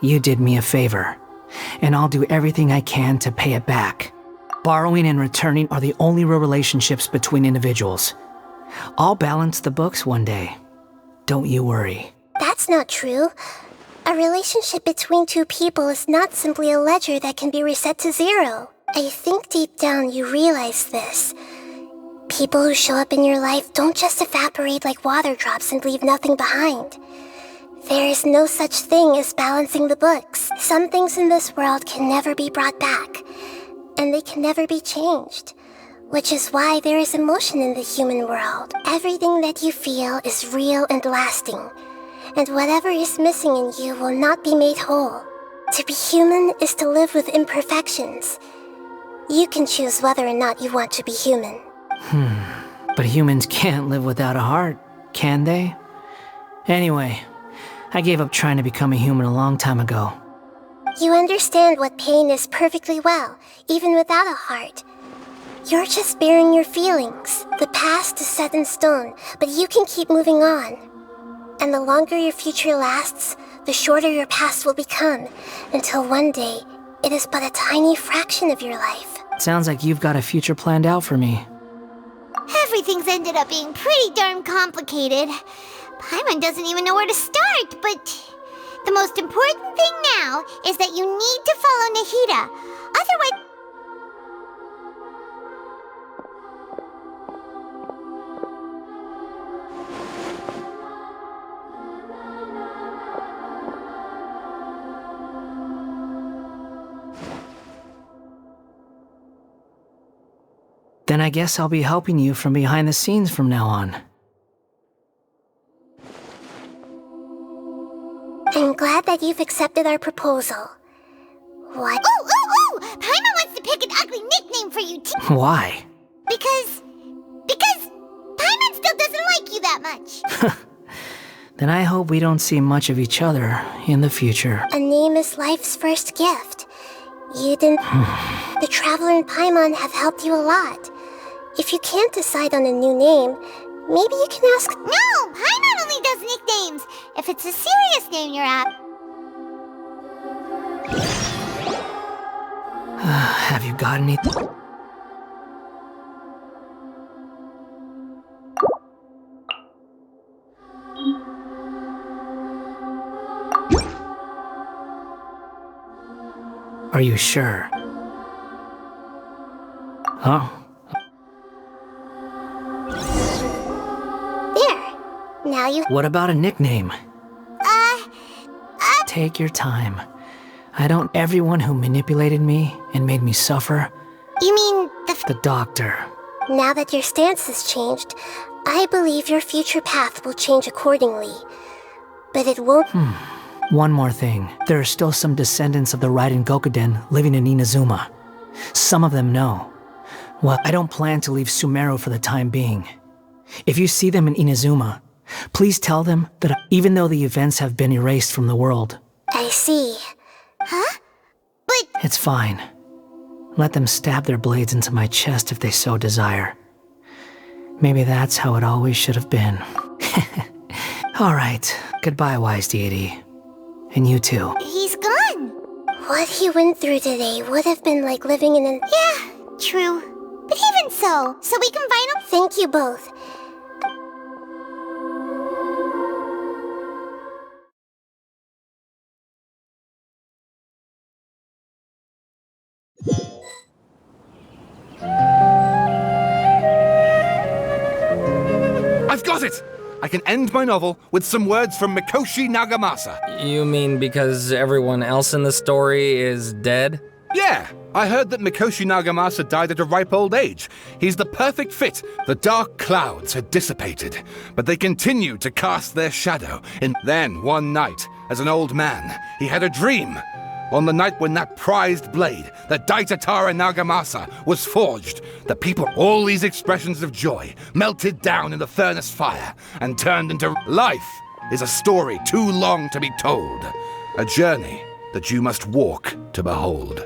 you did me a favor. And I'll do everything I can to pay it back. Borrowing and returning are the only real relationships between individuals. I'll balance the books one day. Don't you worry. That's not true. A relationship between two people is not simply a ledger that can be reset to zero. I think deep down you realize this. People who show up in your life don't just evaporate like water drops and leave nothing behind. There is no such thing as balancing the books. Some things in this world can never be brought back, and they can never be changed. Which is why there is emotion in the human world. Everything that you feel is real and lasting, and whatever is missing in you will not be made whole. To be human is to live with imperfections. You can choose whether or not you want to be human. But humans can't live without a heart, can they? Anyway, I gave up trying to become a human a long time ago. You understand what pain is perfectly well, even without a heart. You're just bearing your feelings. The past is set in stone, but you can keep moving on. And the longer your future lasts, the shorter your past will become, until one day, it is but a tiny fraction of your life. Sounds like you've got a future planned out for me. Everything's ended up being pretty darn complicated. Paimon doesn't even know where to start, but the most important thing now is that you need to follow Nahida. Otherwise... Then I guess I'll be helping you from behind the scenes from now on. I'm glad that you've accepted our proposal. What? Ooh! Paimon wants to pick an ugly nickname for you too. Why? Because Paimon still doesn't like you that much. Then I hope we don't see much of each other in the future. A name is life's first gift. You didn't... The Traveler and Paimon have helped you a lot. If you can't decide on a new name, maybe you can ask... No! Paimon only does nicknames! If it's a serious name you're at... Have you got any... Are you sure? Huh? There. Now you... What about a nickname? Take your time. I don't... Everyone who manipulated me and made me suffer... You mean the doctor. Now that your stance has changed, I believe your future path will change accordingly. But it won't... One more thing. There are still some descendants of the Raiden Gokuden living in Inazuma. Some of them know. Well, I don't plan to leave Sumeru for the time being. If you see them in Inazuma, please tell them that even though the events have been erased from the world... I see. Huh? But... It's fine. Let them stab their blades into my chest if they so desire. Maybe that's how it always should have been. Alright, goodbye, wise deity. And you too. He's gone! What he went through today would have been like living in an... Yeah, true. But even so we can find him... Thank you both. I've got it! I can end my novel with some words from Mikoshi Nagamasa. You mean because everyone else in the story is dead? Yeah, I heard that Mikoshi Nagamasa died at a ripe old age. He's the perfect fit. The dark clouds had dissipated, but they continued to cast their shadow. And then, one night, as an old man, he had a dream. On the night when that prized blade, the Daitatara Nagamasa, was forged, the people, all these expressions of joy, melted down in the furnace fire and turned into... Life is a story too long to be told. A journey that you must walk to behold.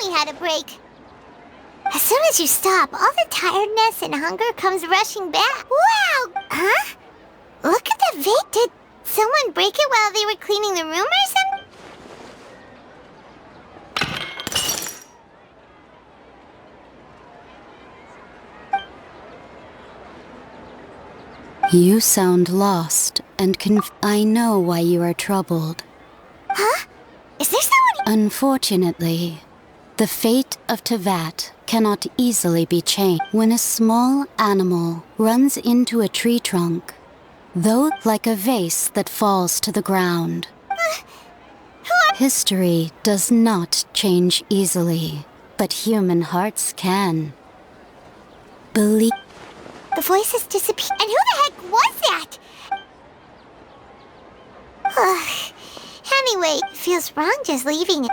me had a break. As soon as you stop, all the tiredness and hunger comes rushing back. Wow! Huh? Look at the vase. Did someone break it while they were cleaning the room or something? You sound lost and I know why you are troubled. Huh? Is there someone? Unfortunately, the fate of Tevat cannot easily be changed. When a small animal runs into a tree trunk, though like a vase that falls to the ground, history does not change easily, but human hearts can. Believe. The voices disappeared. And who the heck was that? Anyway, it feels wrong just leaving it.